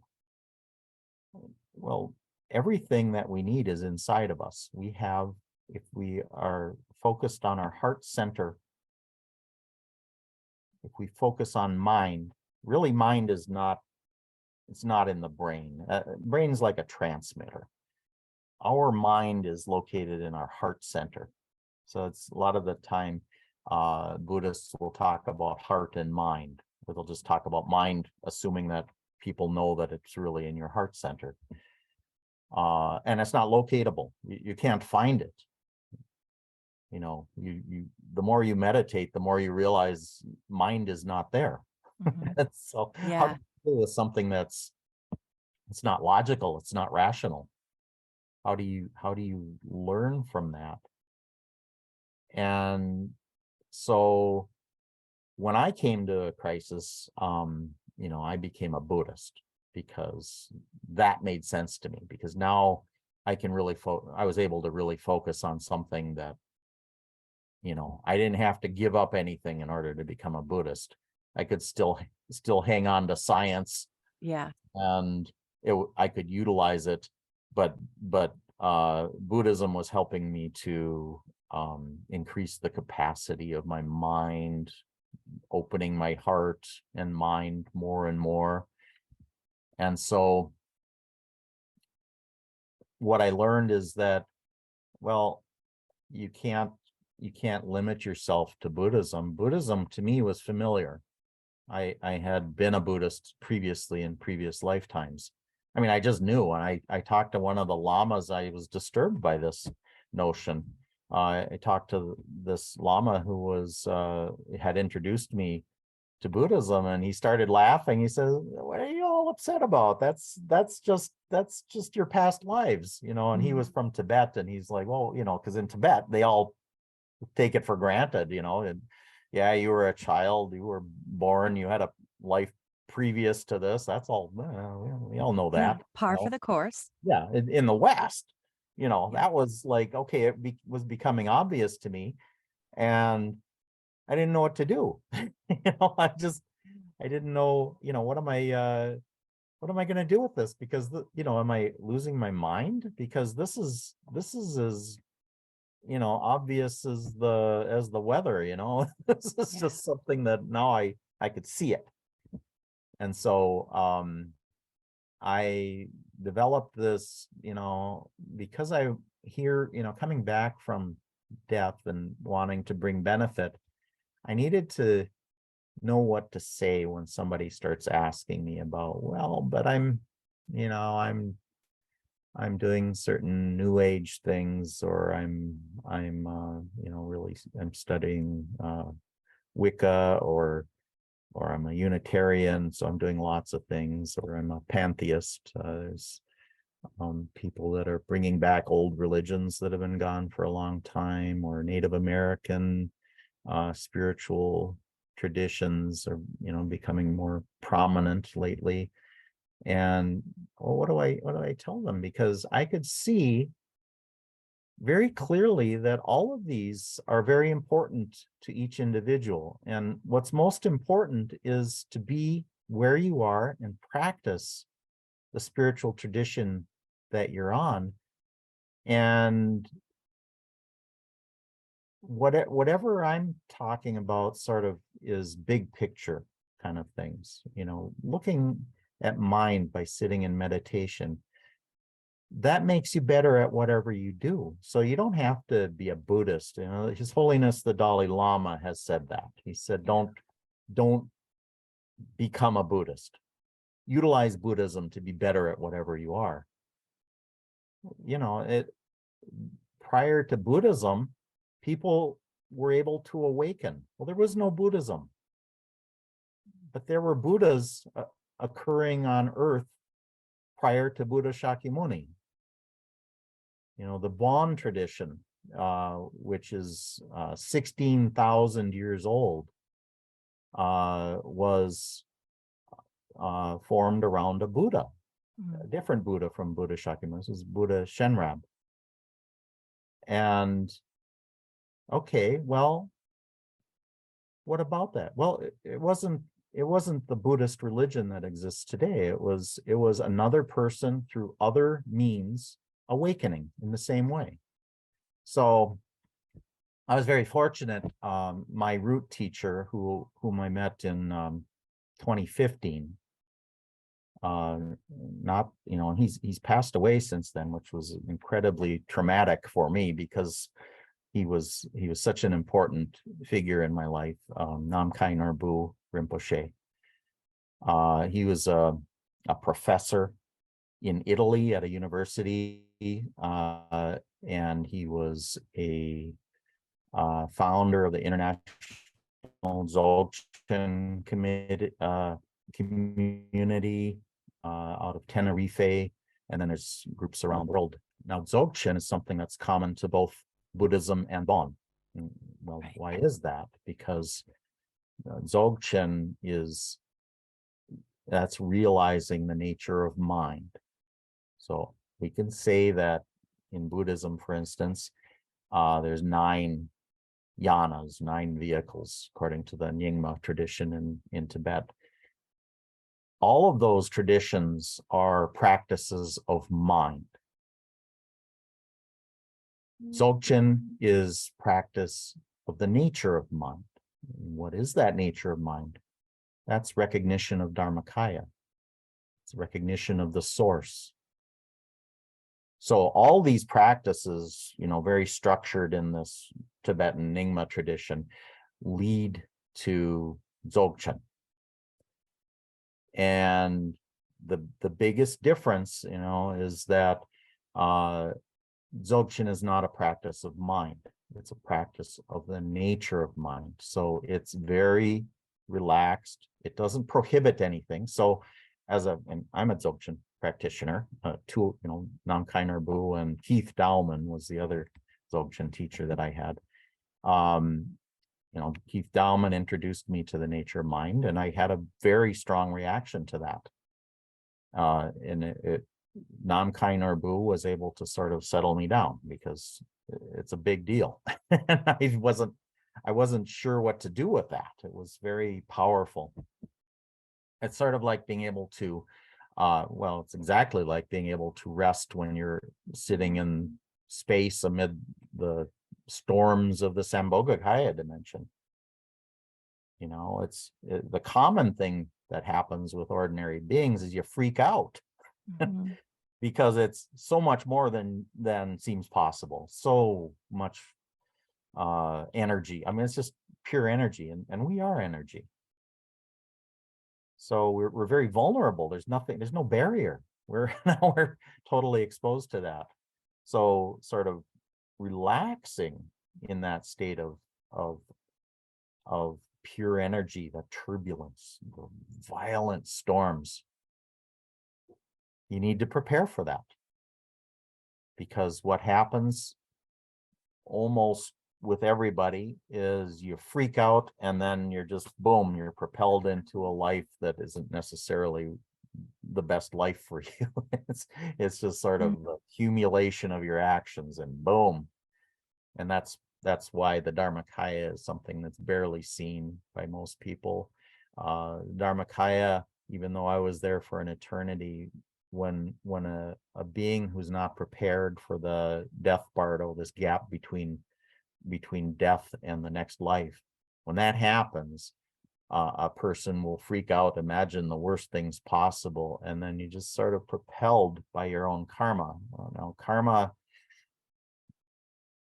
Well, everything that we need is inside of us. We have, if we are focused on our heart center, if we focus on mind, really mind is not, it's not in the brain. Brain's like a transmitter. Our mind is located in our heart center. So it's a lot of the time, Buddhists will talk about heart and mind. They'll just talk about mind, assuming that people know that it's really in your heart center. And it's not locatable. You can't find it. The more you meditate, the more you realize mind is not there. Mm-hmm. So Yeah. how do you deal with something it's not logical, it's not rational? How do you learn from that? And so when I came to a crisis, I became a Buddhist, because that made sense to me, because now I can really I was able to really focus on something that, I didn't have to give up anything in order to become a Buddhist. I could still hang on to science. Yeah. And I could utilize it, but Buddhism was helping me to increase the capacity of my mind, opening my heart and mind more and more. And so what I learned is that, well, you can't limit yourself to Buddhism. Buddhism to me was familiar. I had been a Buddhist previously in previous lifetimes. I mean, I just knew. When I talked to one of the lamas, I was disturbed by this notion. I talked to this lama who had introduced me to Buddhism, and he started laughing. He says, "What are you all upset about? That's just your past lives, And he was from Tibet, and he's like, well, because in Tibet they all take it for granted, and yeah, you were a child, you were born, you had a life previous to this. That's all. We all know that. Par for the course. Yeah, in the West, Yeah. that was like, okay, it was becoming obvious to me, and I didn't know what to do. I didn't know, what am I going to do with this? Because am I losing my mind? Because this is as obvious as the weather. This is just something that now I could see it. And so I developed this, because I hear, coming back from death and wanting to bring benefit, I needed to know what to say when somebody starts asking me about, well, but I'm doing certain new age things, or I'm really I'm studying Wicca, or I'm a Unitarian, so I'm doing lots of things, or I'm a pantheist. There's people that are bringing back old religions that have been gone for a long time, or Native American spiritual traditions are, becoming more prominent lately. And well, what do I tell them? Because I could see very clearly that all of these are very important to each individual. And what's most important is to be where you are and practice the spiritual tradition that you're on. And whatever I'm talking about sort of is big picture kind of things, looking at mind by sitting in meditation. That makes you better at whatever you do. So you don't have to be a Buddhist. His Holiness the Dalai Lama has said that. He said, don't become a Buddhist. Utilize Buddhism to be better at whatever you are. Prior to Buddhism, people were able to awaken. Well, there was no Buddhism, but there were Buddhas occurring on earth prior to Buddha Shakyamuni. The Bon tradition, which is 16,000 years old, was formed around a Buddha, a different Buddha from Buddha Shakyamuni. This is Buddha Shenrab. And okay, well, what about that? Well, it wasn't the Buddhist religion that exists today. It was another person through other means awakening in the same way. So I was very fortunate. My root teacher, whom I met in 2015, he's passed away since then, which was incredibly traumatic for me because he was such an important figure in my life. Namkhai Narbu Rinpoche. He was a professor in Italy at a university, and he was a founder of the International Dzogchen community out of Tenerife, and then there's groups around the world. Now, Dzogchen is something that's common to both Buddhism and Bon. Well, right. Why is that? Because Dzogchen that's realizing the nature of mind. So we can say that in Buddhism, for instance, there's 9 yanas, 9 vehicles, according to the Nyingma tradition in Tibet. All of those traditions are practices of mind. Dzogchen is practice of the nature of mind. What is that nature of mind? That's recognition of Dharmakaya. It's recognition of the source. So all these practices, very structured in this Tibetan Nyingma tradition, lead to Dzogchen. And the biggest difference, is that Dzogchen is not a practice of mind. It's a practice of the nature of mind. So it's very relaxed. It doesn't prohibit anything. So and I'm a Dzogchen practitioner, Namkhai Narbu and Keith Dowman was the other Dzogchen teacher that I had. Keith Dowman introduced me to the nature of mind, and I had a very strong reaction to that. Namkhai Narbu was able to sort of settle me down because it's a big deal. And I wasn't sure what to do with that. It was very powerful. It's sort of like being able to, it's exactly like being able to rest when you're sitting in space amid the storms of the Sambhogakaya dimension. The common thing that happens with ordinary beings is you freak out. Mm-hmm. Because it's so much more than seems possible. So much energy. I mean, it's just pure energy, and we are energy. So we're very vulnerable. There's no barrier. We're totally exposed to that. So sort of relaxing in that state of pure energy, the turbulence, the violent storms. You need to prepare for that, because what happens almost with everybody is you freak out and then you're just boom, you're propelled into a life that isn't necessarily the best life for you. It's just sort Mm. of the accumulation of your actions and boom. And that's why the Dharmakaya is something that's barely seen by most people. Dharmakaya, even though I was there for an eternity, when a being who's not prepared for the death bardo, this gap between death and the next life, when that happens, a person will freak out, imagine the worst things possible, and then you just sort of propelled by your own karma. Now, karma,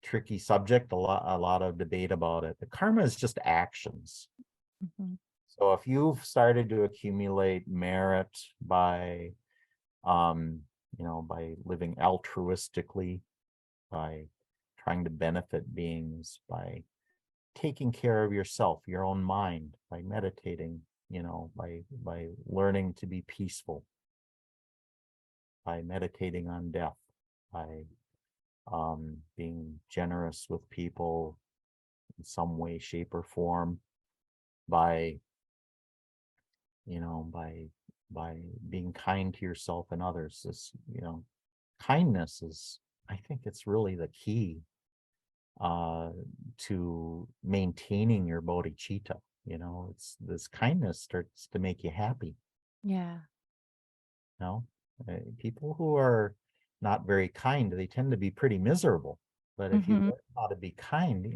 tricky subject, a lot of debate about it. The karma is just actions. Mhm. So if you've started to accumulate merit by, by living altruistically, by trying to benefit beings, by taking care of yourself, your own mind, by meditating, by learning to be peaceful, by meditating on death, by being generous with people in some way, shape, or form, by you know, by being kind to yourself and others. Kindness is, I think it's really the key uh to maintaining your bodhicitta. It's this kindness starts to make you happy. Yeah. you know People who are not very kind, they tend to be pretty miserable. But if you Mhm. learn how to be kind,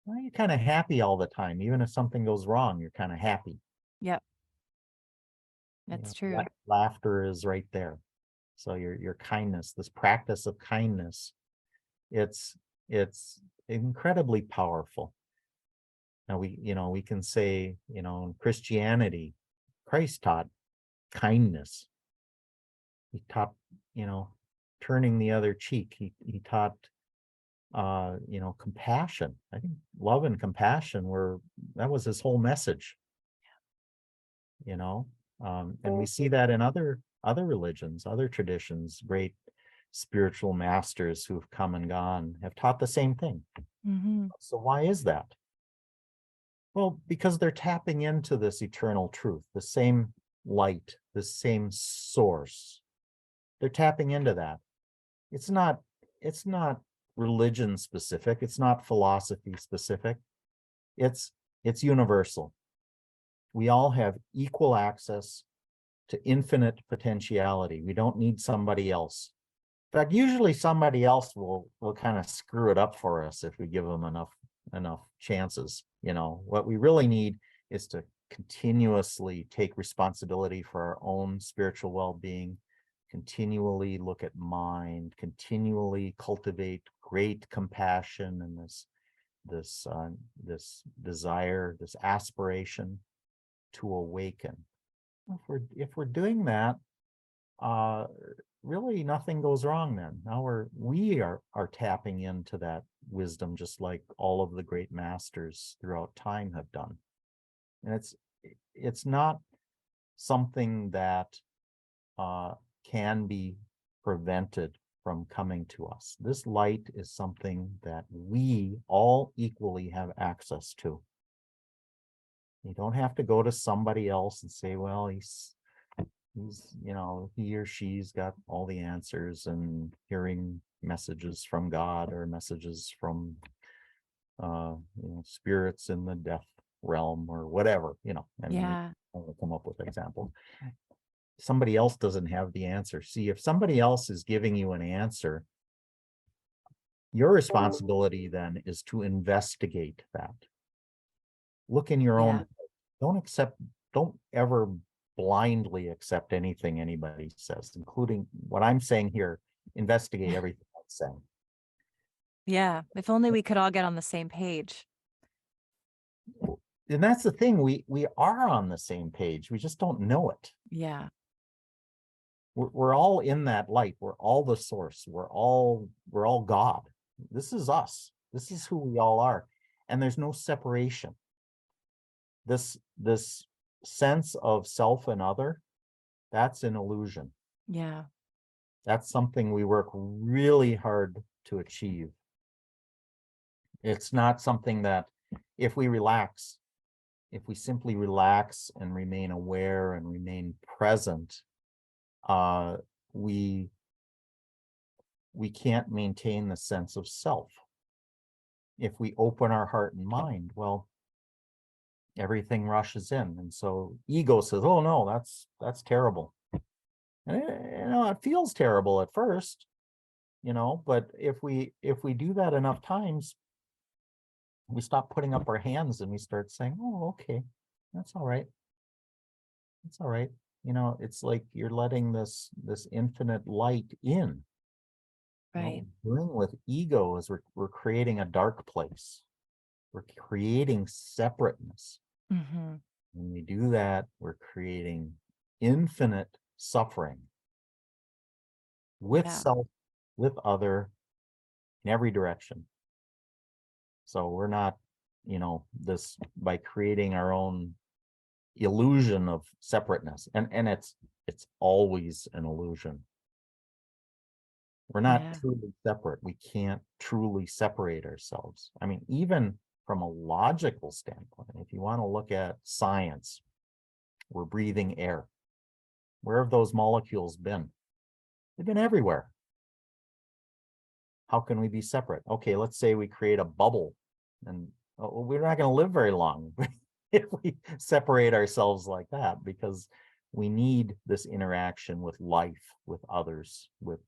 well, you're kind of happy all the time. Even if something goes wrong, you're kind of happy. Yep, that's true. Laughter is right there. So your kindness, this practice of kindness, it's it's incredibly powerful. Now we can say, in Christianity, Christ taught kindness. He taught, you know, turning the other cheek. He taught compassion. I think love and compassion were that was his whole message, you know. And we see that in other religions, other traditions. Great spiritual masters who've come and gone have taught the same thing. Mhm. So why is that? Well, because they're tapping into this eternal truth, the same light, the same source. They're tapping into that. It's not religion specific, it's not philosophy specific. It's universal. We all have equal access to infinite potentiality. We don't need somebody else. In fact, usually somebody else will kind of screw it up for us if we give them enough chances. What we really need is to continuously take responsibility for our own spiritual well-being, continually look at mind, continually cultivate great compassion and this desire, this aspiration to awaken. If we're doing that, uh, really nothing goes wrong then. Now we are tapping into that wisdom just like all of the great masters throughout time have done. And it's not something that can be prevented from coming to us. This light is something that we all equally have access to. You don't have to go to somebody else and say, well, he or she's got all the answers, and hearing messages from God or messages from spirits in the death realm or whatever. I mean, we Yeah. can come up with examples. Somebody else doesn't have the answer. See, if somebody else is giving you an answer, your responsibility then is to investigate that. Look in your Yeah. own. Don't ever blindly accept anything anybody says, including what I'm saying here. Investigate everything I'm saying. Yeah. If only we could all get on the same page. And that's the thing, we are on the same page. We just don't know it. Yeah. We're all in that light. We're all the source. We're all God. This is us. This is who we all are. And there's no separation. This sense of self and other, that's an illusion. Yeah. That's something we work really hard to achieve. It's not something that if we relax, if we simply relax and remain aware and remain present, uh, we we can't maintain the sense of self. If we open our heart and mind, well, everything rushes in. And so ego says, oh no, that's terrible. And it feels terrible at first, but if we do that enough times, we stop putting up our hands and we start saying, oh, okay, that's all right. It's all right. It's like you're letting this infinite light in. What Right. we're doing with ego is we're creating a dark place. We're creating separateness. Hmm. When we do that, we're creating infinite suffering with Yeah. self, with other, in every direction. So we're not, this by creating our own illusion of separateness. And it's always an illusion. We're not Yeah. truly separate. We can't truly separate ourselves. I mean, even from a logical standpoint, if you want to look at science, we're breathing air. Where have those molecules been? They've been everywhere. How can we be separate? Okay, let's say we create a bubble, and we're not going to live very long if we separate ourselves like that, because we need this interaction with life, with others, with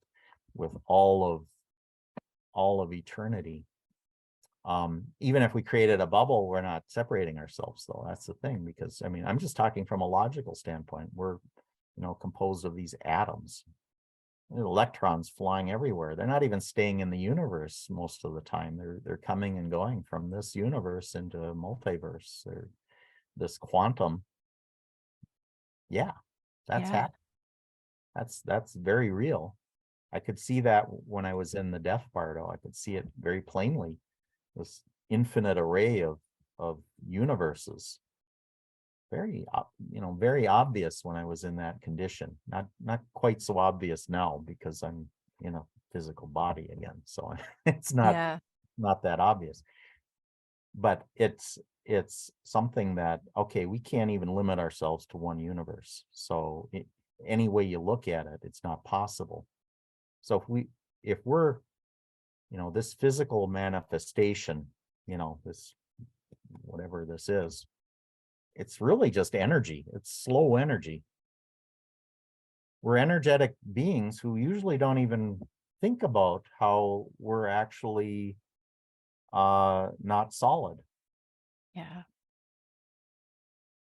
all of eternity. Even if we created a bubble, we're not separating ourselves, though. That's the thing, because I mean, I'm just talking from a logical standpoint. We're, composed of these atoms, electrons flying everywhere. They're not even staying in the universe most of the time. They're coming and going from this universe into a multiverse or this quantum. Yeah, that's Yeah. happening. That's very real. I could see that when I was in the Death Bardo. I could see it very plainly. This infinite array of universes. Very, very obvious when I was in that condition. Not quite so obvious now because I'm in a physical body again. So it's Yeah. not that obvious. But it's something that, okay, we can't even limit ourselves to one universe. So any way you look at it, it's not possible. So if we're this physical manifestation, this whatever this is, it's really just energy. It's slow energy. We're energetic beings who usually don't even think about how we're actually not solid. Yeah.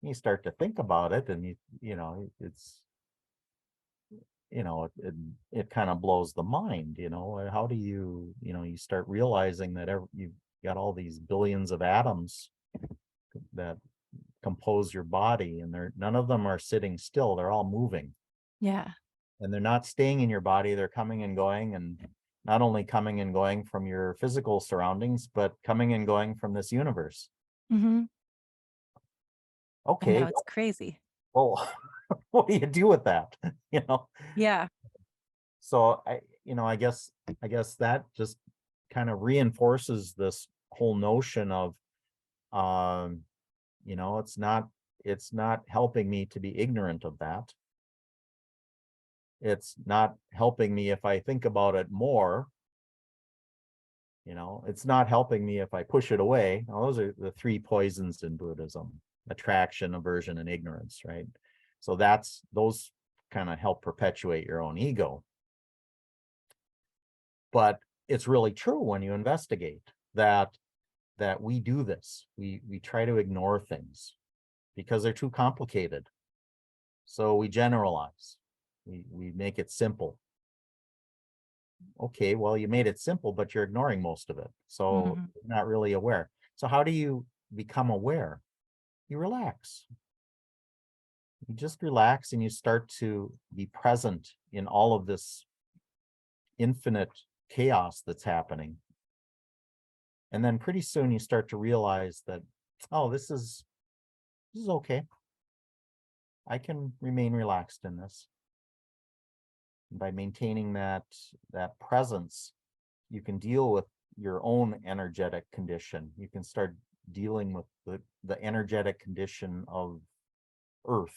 You start to think about it, and it's it kind of blows the mind. How do you start realizing that you've got all these billions of atoms that compose your body, and they're none of them are sitting still. They're all moving, Yeah. and they're not staying in your body. They're coming and going, and not only coming and going from your physical surroundings, but coming and going from this universe. Hmm. I Okay, know, it's crazy. well, what do you do with that? you know Yeah. so I guess that just kind of reinforces this whole notion of, um it's not helping me to be ignorant of that. It's not helping me if I think about it more. It's not helping me if I push it away. Now, those are the three poisons in Buddhism: attraction, aversion, and ignorance, right? So those kind of help perpetuate your own ego. But it's really true when you investigate that we do this. We try to ignore things because they're too complicated. So we generalize. We make it simple. Okay, well, you made it simple, but you're ignoring most of it. So Hmm. you're not really aware. So how do you become aware? You relax. You just relax and you start to be present in all of this infinite chaos that's happening. And then pretty soon you start to realize that, oh, this is okay. I can remain relaxed in this. And by maintaining that presence, you can deal with your own energetic condition. You can start dealing with the energetic condition of Earth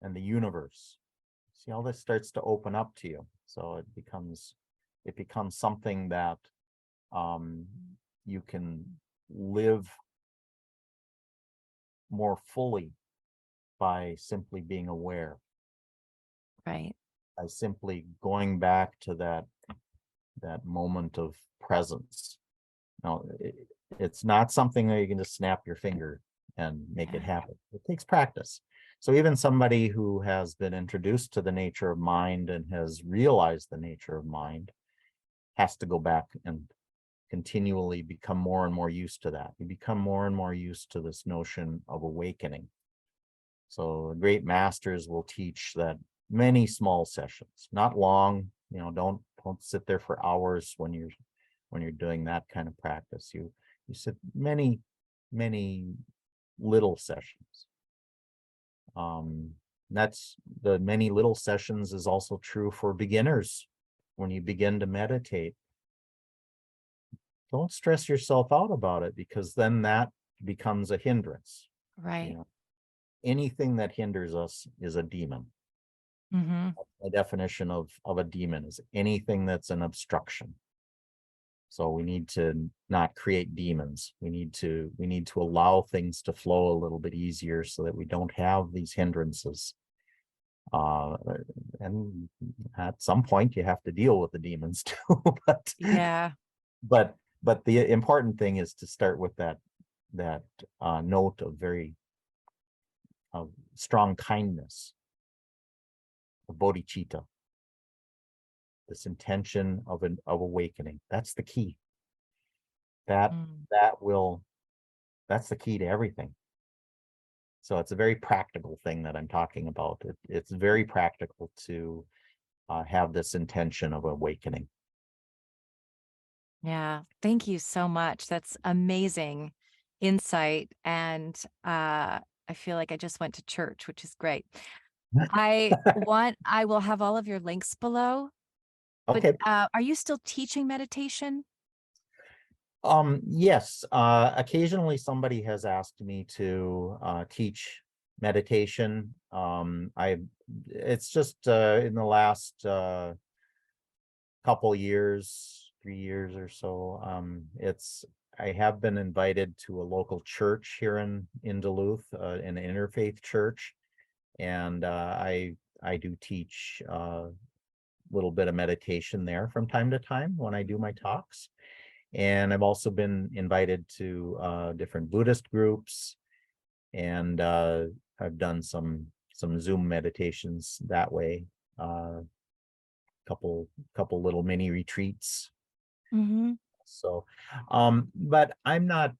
and the universe. See how this starts to open up to you. So it becomes something that you can live more fully by simply being aware, Right. by simply going back to that moment of presence. Now, it's not something that you can just snap your finger and make it Yeah. happen. It takes practice. So even somebody who has been introduced to the nature of mind and has realized the nature of mind has to go back and continually become more and more used to that. You become more and more used to this notion of awakening. So great masters will teach that many small sessions, not long, don't sit there for hours when you're doing that kind of practice. You sit many, many little sessions. That's the many little sessions is also true for beginners. When you begin to meditate, don't stress yourself out about it, because then that becomes a hindrance. Right. Anything that hinders us is a demon. Mm-hmm. The definition of a demon is anything that's an obstruction. So we need to not create demons. We need to allow things to flow a little bit easier so that we don't have these hindrances. And at some point you have to deal with the demons too. but Yeah. but but the important thing is to start with that note of very strong kindness, of bodhicitta, this intention of awakening. That's the key. That Mm. that will that's the key to everything. So it's a very practical thing that I'm talking about. It's very practical to have this intention of awakening. Yeah. Thank you so much. That's amazing insight. And I feel like I just went to church, which is great. I will have all of your links below, but Okay. are you still teaching meditation? Yes. Occasionally somebody has asked me to teach meditation. It's just in the last couple years, 3 years or so. I have been invited to a local church here in Duluth, an interfaith church, and I do teach a little bit of meditation there from time to time when I do my talks. And I've also been invited to different Buddhist groups, and I've done some Zoom meditations that way. Uh, couple little mini retreats. Mm-hmm. So, but I'm not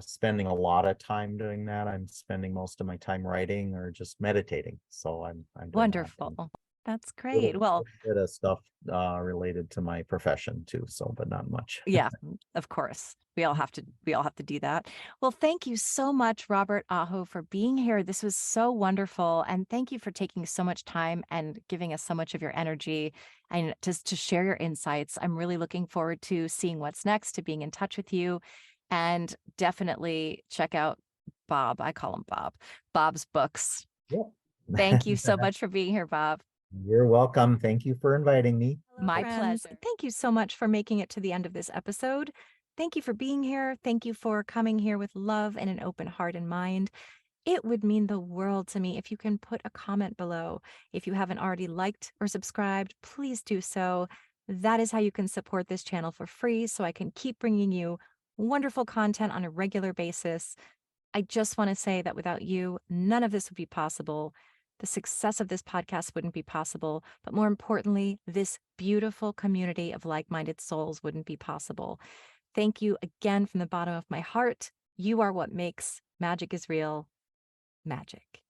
spending a lot of time doing that. I'm spending most of my time writing or just meditating. So I'm doing that. And Wonderful. That's little great. Well, bit of stuff related to my profession too. So, but not much. yeah, of course. We all have to do that. Well, thank you so much, Robert Aho, for being here. This was so wonderful. And thank you for taking so much time and giving us so much of your energy and just to share your insights. I'm really looking forward to seeing what's next, to being in touch with you. And definitely check out Bob. I call him Bob. Bob's books. Yeah. Thank you so much for being here, Bob. You're welcome. Thank you for inviting me. Hello, My friends. pleasure. Thank you so much for making it to the end of this episode. Thank you for being here. Thank you for coming here with love and an open heart and mind. It would mean the world to me if you can put a comment below. If you haven't already liked or subscribed, please do so. That is how you can support this channel for free so I can keep bringing you wonderful content on a regular basis. I just want to say that without you, none of this would be possible. The success of this podcast wouldn't be possible, but more importantly, this beautiful community of like-minded souls wouldn't be possible. Thank you again from the bottom of my heart. You are what makes Magic is Real magic.